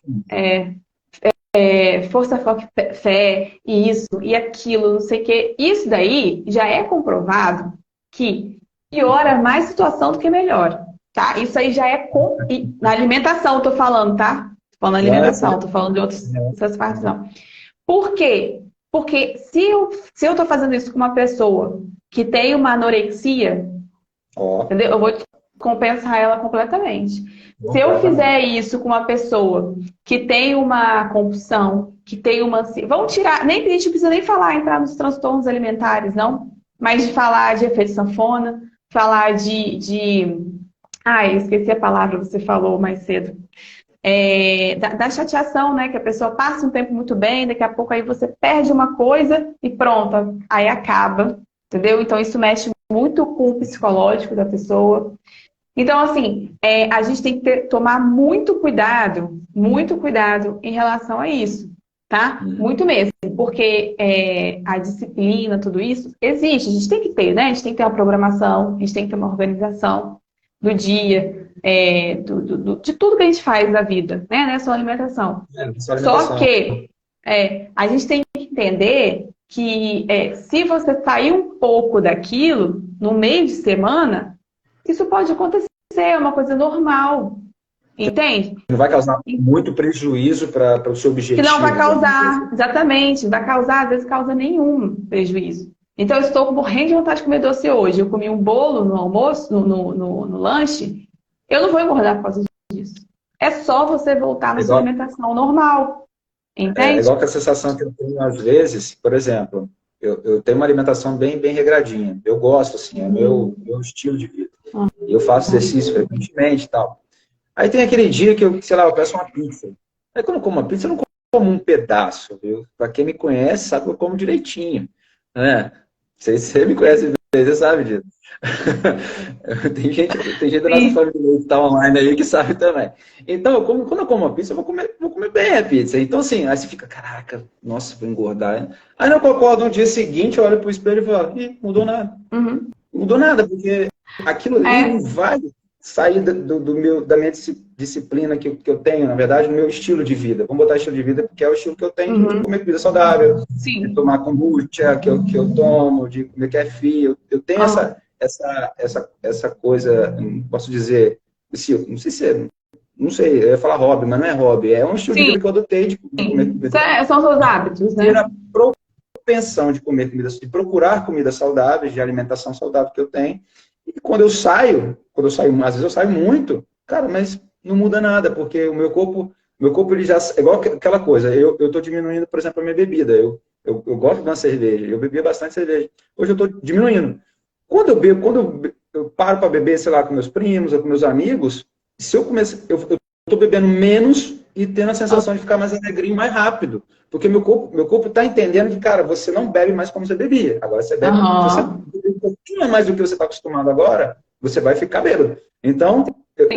força, foco, fé, e isso, e aquilo, não sei o quê. Isso daí já é comprovado que piora mais situação do que melhora, tá? Isso aí já é na alimentação, tô falando, tá? Tô falando da alimentação, tô falando de outras partes, não. Por quê? Porque se eu tô fazendo isso com uma pessoa que tem uma anorexia, entendeu? Eu vou compensar ela completamente. Se eu fizer isso com uma pessoa que tem uma compulsão, que tem uma... Vamos tirar... A gente não precisa nem entrar nos transtornos alimentares, não. Mas de falar de efeito sanfona, falar eu esqueci a palavra que você falou mais cedo. Da chateação, né? Que a pessoa passa um tempo muito bem, daqui a pouco aí você perde uma coisa e pronto, aí acaba, entendeu? Então isso mexe muito com o psicológico da pessoa. Então, assim, a gente tem que tomar muito cuidado em relação a isso, tá? Muito mesmo, porque a disciplina, tudo isso, existe, a gente tem que ter, né? A gente tem que ter uma programação, a gente tem que ter uma organização do dia, de tudo que a gente faz na vida, né? Não é só alimentação. Só que a gente tem que entender que se você sair um pouco daquilo no meio de semana, isso pode acontecer, é uma coisa normal, Entende? Não vai causar muito prejuízo para o seu objetivo. Que não vai causar, exatamente, vai causar, às vezes causa nenhum prejuízo. Então, eu estou morrendo de vontade de comer doce hoje. Eu comi um bolo no almoço, no lanche, eu não vou engordar por causa disso. É só você voltar na sua alimentação normal. Entende? É igual que a sensação que eu tenho às vezes, por exemplo, eu tenho uma alimentação bem regradinha. Eu gosto, assim, é meu estilo de vida. E eu faço exercício frequentemente e tal. Aí tem aquele dia que eu, sei lá, eu peço uma pizza. Aí quando eu como uma pizza, eu não como um pedaço, viu? Pra quem me conhece, sabe que eu como direitinho. Né? Você me conhece, você sabe disso. Tem gente da nossa família que está online aí que sabe também. Então, quando eu como uma pizza, eu vou comer bem a pizza. Então, assim, aí você fica, caraca, nossa, vou engordar. Hein? Aí eu concordo, no dia seguinte, eu olho pro espelho e falo, ih, mudou nada. Uhum. Mudou nada, porque aquilo ali não vai sair da minha disciplina que eu tenho, na verdade, do meu estilo de vida. Vamos botar estilo de vida, porque é o estilo que eu tenho de comer comida saudável, de tomar kombucha, que eu tomo, de comer kefir. Eu tenho essa coisa, posso dizer, não sei se é, não sei, eu ia falar hobby, mas não é hobby, é um estilo de vida que eu adotei de comer comida. São seus hábitos, né? Era propensão de comer comida, de procurar comida saudável, de alimentação saudável que eu tenho. E quando eu saio, às vezes eu saio muito, cara, mas não muda nada, porque o meu corpo ele já, é igual aquela coisa, eu tô diminuindo, por exemplo, a minha bebida, eu gosto de uma cerveja, eu bebia bastante cerveja, hoje eu tô diminuindo. Quando eu paro para beber, sei lá, com meus primos ou com meus amigos, se eu começar, eu tô bebendo menos e tendo a sensação de ficar mais alegrinho mais rápido, porque meu corpo tá entendendo que, cara, você não bebe mais como você bebia, agora você bebe, se você bebe um pouquinho mais do que você está acostumado agora, você vai ficar bêbado. Então, a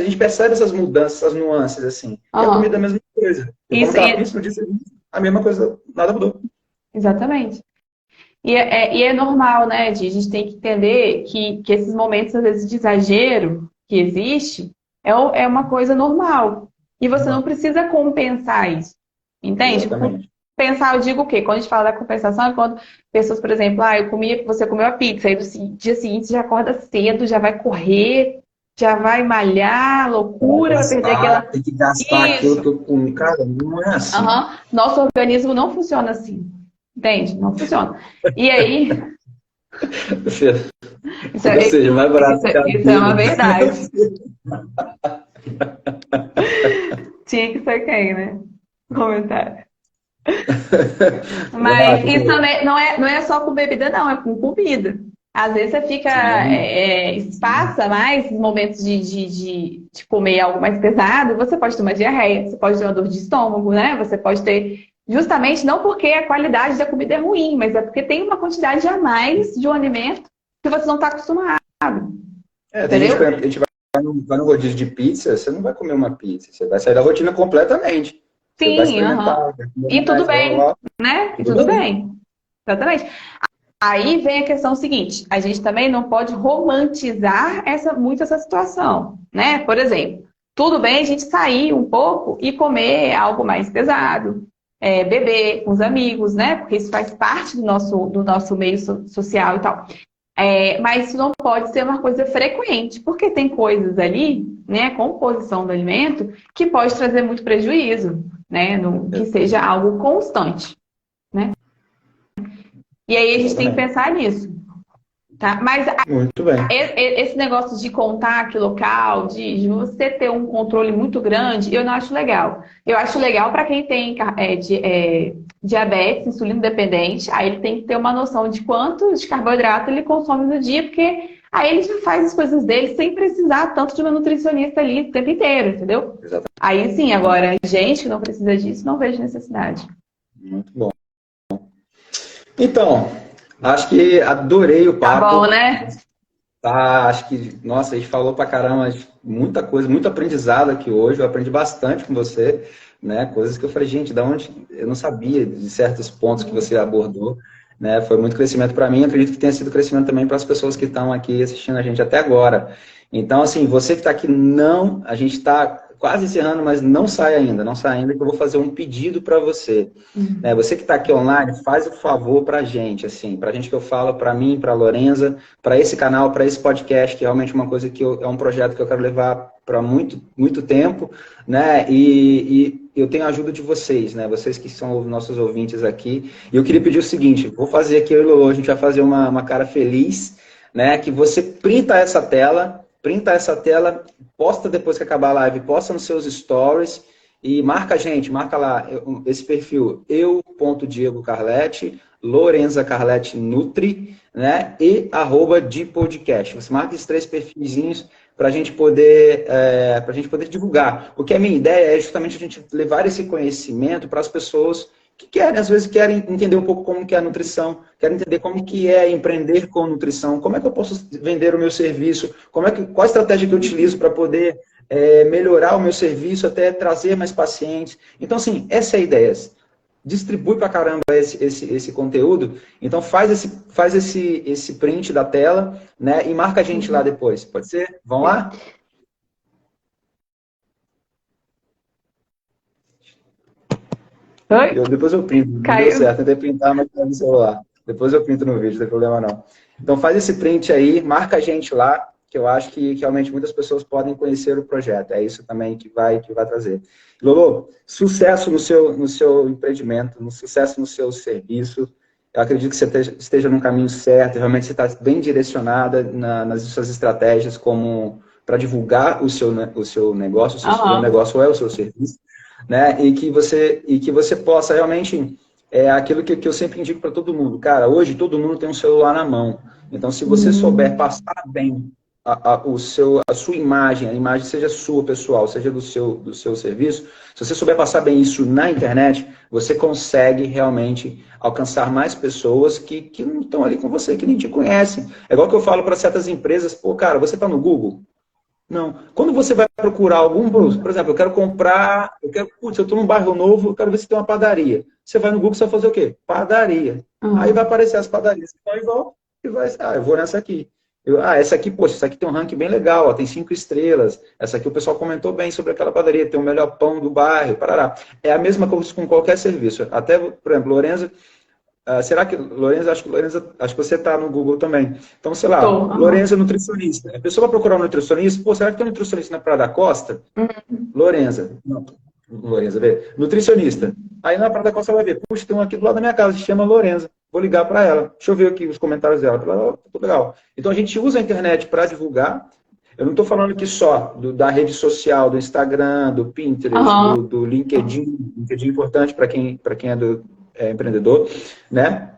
gente percebe essas mudanças, essas nuances, assim. E a comida é a mesma coisa. Isso no dia seguinte, a mesma coisa, nada mudou. Exatamente. E é normal, né, Di? A gente tem que entender que esses momentos, às vezes, de exagero que existe, é uma coisa normal. E você não precisa compensar isso. Entende? Pensar, eu digo o quê? Quando a gente fala da compensação, é quando pessoas, por exemplo, você comeu a pizza, aí no dia seguinte você já acorda cedo, já vai correr, já vai malhar, loucura, vai perder aquela... Tem que gastar aquilo que eu comi. Cara, não é assim. Nosso organismo não funciona assim. Entende? Não funciona. E aí... Isso é uma verdade. Tinha que ser quem, né? Comentário. Mas isso não é só com bebida, não, é com comida. Às vezes você fica, passa mais momentos de comer algo mais pesado, você pode ter uma diarreia, você pode ter uma dor de estômago, né? Você pode ter, justamente, não porque a qualidade da comida é ruim, mas é porque tem uma quantidade a mais de um alimento que você não está acostumado. Entendeu? A gente vai no rodízio de pizza, você não vai comer uma pizza, você vai sair da rotina completamente. Sim, e tudo bem, né? E tudo bem. Exatamente. Aí vem a questão seguinte, a gente também não pode romantizar muito essa situação, né? Por exemplo, tudo bem a gente sair um pouco e comer algo mais pesado, beber com os amigos, né? Porque isso faz parte do nosso meio social e tal. Mas isso não pode ser uma coisa frequente, porque tem coisas ali, né, a composição do alimento, que pode trazer muito prejuízo, né, que seja algo constante, né? E aí a gente tem que pensar nisso, tá? Mas muito bem. Esse negócio de contato local, de você ter um controle muito grande, eu não acho legal. Eu acho legal para quem tem diabetes, insulino dependente, aí ele tem que ter uma noção de quanto de carboidrato ele consome no dia, porque aí ele já faz as coisas dele sem precisar tanto de uma nutricionista ali o tempo inteiro, entendeu? Exatamente. Aí sim, agora, gente que não precisa disso, não vejo necessidade. Muito bom. Então, acho que adorei o papo. Tá bom, né? Tá, acho que, nossa, a gente falou pra caramba, muita coisa, muito aprendizado aqui hoje, eu aprendi bastante com você, né, coisas que eu falei, gente, da onde, eu não sabia de certos pontos que você abordou, né, foi muito crescimento para mim, acredito que tenha sido crescimento também para as pessoas que estão aqui assistindo a gente até agora. Então, assim, você que está aqui, a gente está quase encerrando, mas não sai ainda, não sai ainda, que eu vou fazer um pedido para você. Né? Você que está aqui online, faz o favor para a gente, assim, para a gente que eu falo, para mim, para a Lorenza, para esse canal, para esse podcast, que é realmente uma coisa que é um projeto que eu quero levar para muito, muito tempo, né? E eu tenho a ajuda de vocês, né? Vocês que são nossos ouvintes aqui. E eu queria pedir o seguinte, vou fazer aqui, eu e Lolo, a gente vai fazer uma cara feliz, né? Que você printa essa tela, posta depois que acabar a live, posta nos seus stories e marca a gente, marca lá esse perfil eu.diegocarletti, Lorenza Carletti Nutri, né? E @dpodcast. Você marca esses 3 perfilzinhos para a gente poder divulgar. Porque a minha ideia é justamente a gente levar esse conhecimento para as pessoas que querem, às vezes querem entender um pouco como que é a nutrição, querem entender como que é empreender com nutrição, como é que eu posso vender o meu serviço, qual a estratégia que eu utilizo para poder melhorar o meu serviço, até trazer mais pacientes. Então, assim, essa é a ideia. Distribui pra caramba esse conteúdo. Então, faz esse print da tela, né? E marca a gente lá depois. Pode ser? Vamos lá? Oi? Depois eu printo. Não Caiu. deu certo. Tentei printar, mas tá no celular. Depois eu printo no vídeo, não tem problema não. Então, faz esse print aí, marca a gente lá, que eu acho que realmente muitas pessoas podem conhecer o projeto. É isso também que vai trazer. Lolo, sucesso no seu empreendimento, sucesso no seu serviço. Eu acredito que você esteja no caminho certo, realmente você está bem direcionada nas suas estratégias como para divulgar o seu negócio, o seu negócio é o seu serviço, né? E que você possa realmente, aquilo que eu sempre indico para todo mundo. Cara, hoje todo mundo tem um celular na mão. Então, se você souber passar bem a sua imagem, a imagem seja sua, pessoal, seja do seu serviço, se você souber passar bem isso na internet, você consegue realmente alcançar mais pessoas que não estão ali com você, que nem te conhecem. É igual que eu falo para certas empresas, pô, cara, você está no Google? Não. Quando você vai procurar por exemplo, eu estou num bairro novo, eu quero ver se tem uma padaria. Você vai no Google, você vai fazer o quê? Padaria. Aí vai aparecer as padarias. Eu vou nessa aqui. Essa aqui, poxa, essa aqui tem um ranking bem legal, ó, tem 5 estrelas. Essa aqui o pessoal comentou bem sobre aquela padaria, tem o melhor pão do bairro, parará. É a mesma coisa com qualquer serviço. Até, por exemplo, Lorenza, acho que você está no Google também. Então, sei lá, Lorenza nutricionista. A pessoa vai procurar um nutricionista, pô, será que tem um nutricionista na Praia da Costa? Lorenza. Não. Lorenza, vê. Nutricionista. Aí na Praia da Costa vai ver, puxa, tem um aqui do lado da minha casa, se chama Lorenza. Vou ligar para ela. Deixa eu ver aqui os comentários dela. Tudo legal. Então a gente usa a internet para divulgar. Eu não estou falando aqui só da rede social, do Instagram, do Pinterest, do LinkedIn. LinkedIn é importante para quem é empreendedor, né?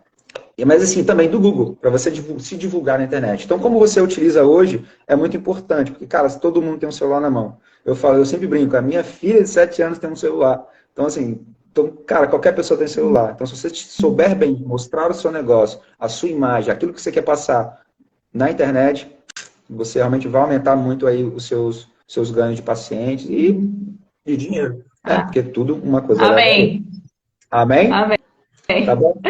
Mas assim, também do Google, para você se divulgar na internet. Então, como você utiliza hoje, é muito importante, porque, cara, todo mundo tem um celular na mão. Eu sempre brinco, a minha filha de 7 anos tem um celular. Então, assim, cara, qualquer pessoa tem celular. Então, se você souber bem mostrar o seu negócio, a sua imagem, aquilo que você quer passar na internet, você realmente vai aumentar muito aí os seus ganhos de pacientes e de dinheiro. Porque é tudo uma coisa. Amém. Amém? Amém. Tá bom?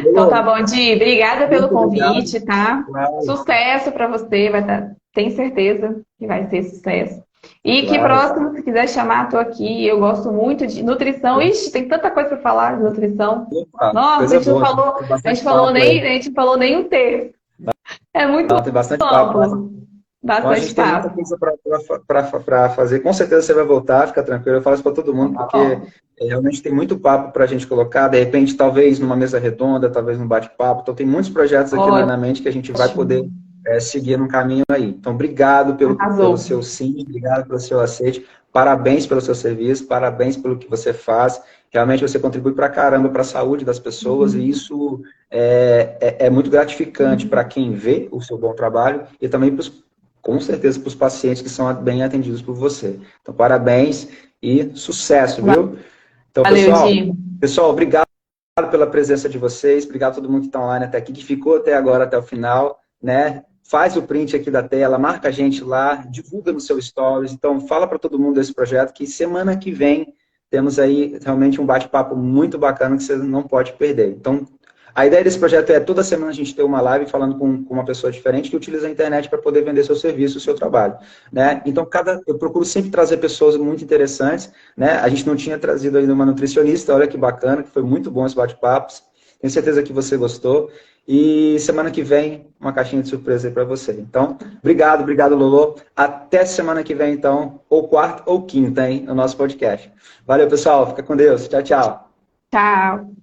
Então tá bom, Di. Obrigada pelo convite, tá? Sucesso para você, tenho certeza que vai ser sucesso. E que próximo, se quiser chamar, tô aqui. Eu gosto muito de nutrição. Ixi, tem tanta coisa para falar de nutrição. Nossa, a gente falou nem um terço. É muito tem bastante amplo. Bastante papo. Tem muita coisa para fazer. Com certeza você vai voltar, fica tranquilo. Eu falo isso para todo mundo, porque realmente tem muito papo para a gente colocar. De repente, talvez numa mesa redonda, talvez num bate-papo. Então, tem muitos projetos aqui na mente que a gente vai poder seguir num caminho aí. Então, obrigado pelo seu sim, obrigado pelo seu aceite. Parabéns pelo seu serviço, parabéns pelo que você faz. Realmente você contribui pra caramba para a saúde das pessoas e isso é muito gratificante para quem vê o seu bom trabalho e também com certeza para os pacientes que são bem atendidos por você. Então, parabéns e sucesso, viu? Então, pessoal, obrigado pela presença de vocês, obrigado a todo mundo que está online até aqui, que ficou até agora, até o final, né? Faz o print aqui da tela, marca a gente lá, divulga no seu stories, então fala para todo mundo desse projeto, que semana que vem temos aí realmente um bate-papo muito bacana que você não pode perder. Então, A ideia desse projeto é toda semana a gente ter uma live falando com uma pessoa diferente que utiliza a internet para poder vender seu serviço, o seu trabalho, né? Então, eu procuro sempre trazer pessoas muito interessantes, né? A gente não tinha trazido ainda uma nutricionista, olha que bacana, que foi muito bom esse bate-papo. Tenho certeza que você gostou. E semana que vem, uma caixinha de surpresa aí para você. Então, obrigado, Lolo. Até semana que vem, então, ou quarta ou quinta, hein, no nosso podcast. Valeu, pessoal. Fica com Deus. Tchau, tchau. Tchau.